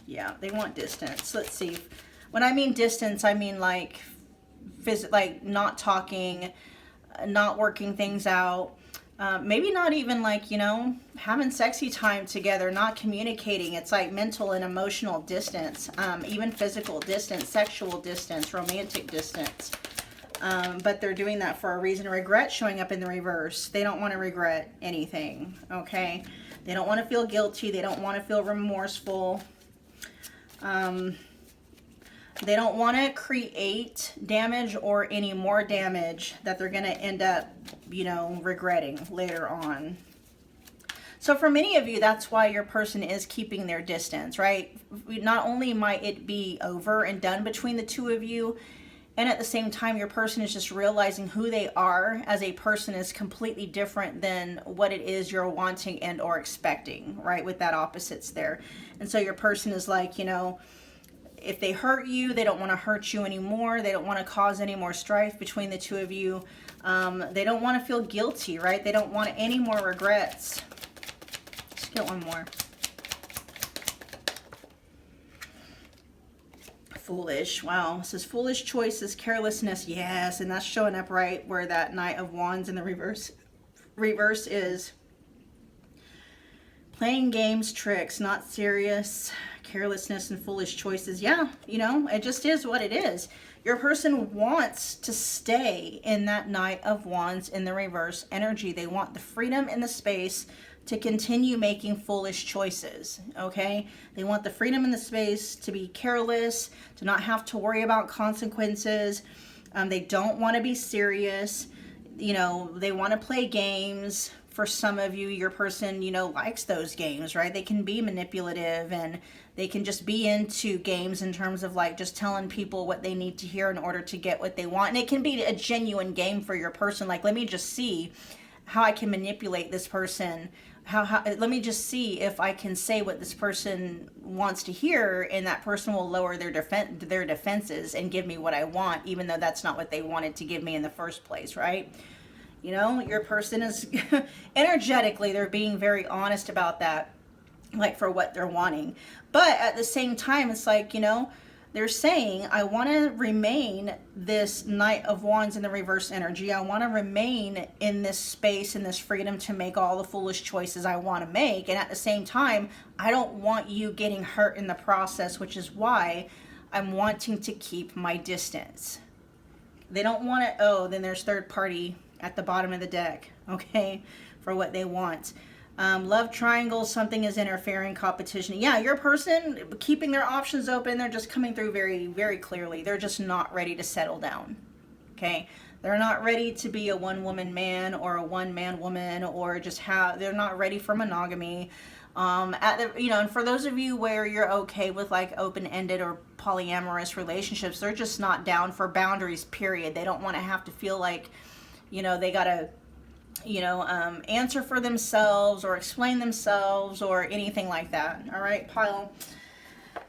Yeah, they want distance. Let's see. When I mean distance, I mean like like not talking, not working things out. Maybe not even like, you know, having sexy time together, not communicating. It's like mental and emotional distance, even physical distance, sexual distance, romantic distance. But they're doing that for a reason. Regret showing up in the reverse. They don't want to regret anything, okay? They don't want to feel guilty. They don't want to feel remorseful. They don't want to create damage or any more damage that they're going to end up, you know, regretting later on. So for many of you, that's why your person is keeping their distance, right? Not only might it be over and done between the two of you, and at the same time, your person is just realizing who they are as a person is completely different than what it is you're wanting and or expecting, right? With that opposites there. And so your person is like, you know, if they hurt you, they don't want to hurt you anymore. They don't want to cause any more strife between the two of you. They don't want to feel guilty, right? They don't want any more regrets. Let's get one more. Foolish. Wow. This is foolish choices, carelessness. Yes. And that's showing up right where that Knight of Wands in the reverse reverse is playing games, tricks, not serious, carelessness, and foolish choices. Yeah, you know, it just is what it is. Your person wants to stay in that Knight of Wands in the reverse energy. They want the freedom and the space to continue making foolish choices, okay? They want the freedom and the space to be careless, to not have to worry about consequences. They don't want to be serious. You know, they want to play games. For some of you, your person, you know, likes those games, right? They can be manipulative, and they can just be into games in terms of like just telling people what they need to hear in order to get what they want. And it can be a genuine game for your person. Like, let me just see how I can manipulate this person. Let me just see if I can say what this person wants to hear, and that person will lower their defenses and give me what I want, even though that's not what they wanted to give me in the first place, right? You know, your person is energetically, they're being very honest about that, like for what they're wanting. But at the same time, it's like, you know, they're saying, I want to remain this Knight of Wands in the reverse energy. I want to remain in this space and this freedom to make all the foolish choices I want to make. And at the same time, I don't want you getting hurt in the process, which is why I'm wanting to keep my distance. They don't want to, oh, then there's third party at the bottom of the deck, okay, for what they want. Love triangles, something is interfering, competition. Yeah, your person keeping their options open, they're just coming through very, very clearly. They're just not ready to settle down, okay? They're not ready to be a one-woman man or a one-man woman, or just they're not ready for monogamy. You know, and for those of you where you're okay with like open-ended or polyamorous relationships, they're just not down for boundaries, period. They don't want to have to feel like, you know, they gotta, you know, answer for themselves or explain themselves or anything like that. All right, pile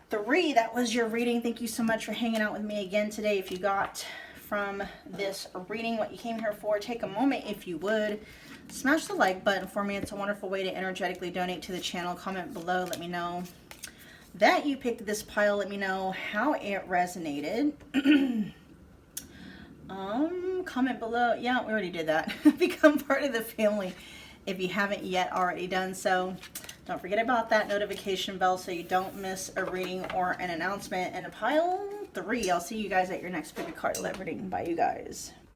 3, that was your reading. Thank you so much for hanging out with me again today. If you got from this reading what you came here for, take a moment, if you would, smash the like button for me. It's a wonderful way to energetically donate to the channel. Comment below, let me know that you picked this pile. Let me know how it resonated. Comment below. Yeah, we already did that. Become part of the family if you haven't yet already done so. Don't forget about that notification bell so you don't miss a reading or an announcement. And a pile 3, I'll see you guys at your next pick a card reading. Bye, you guys.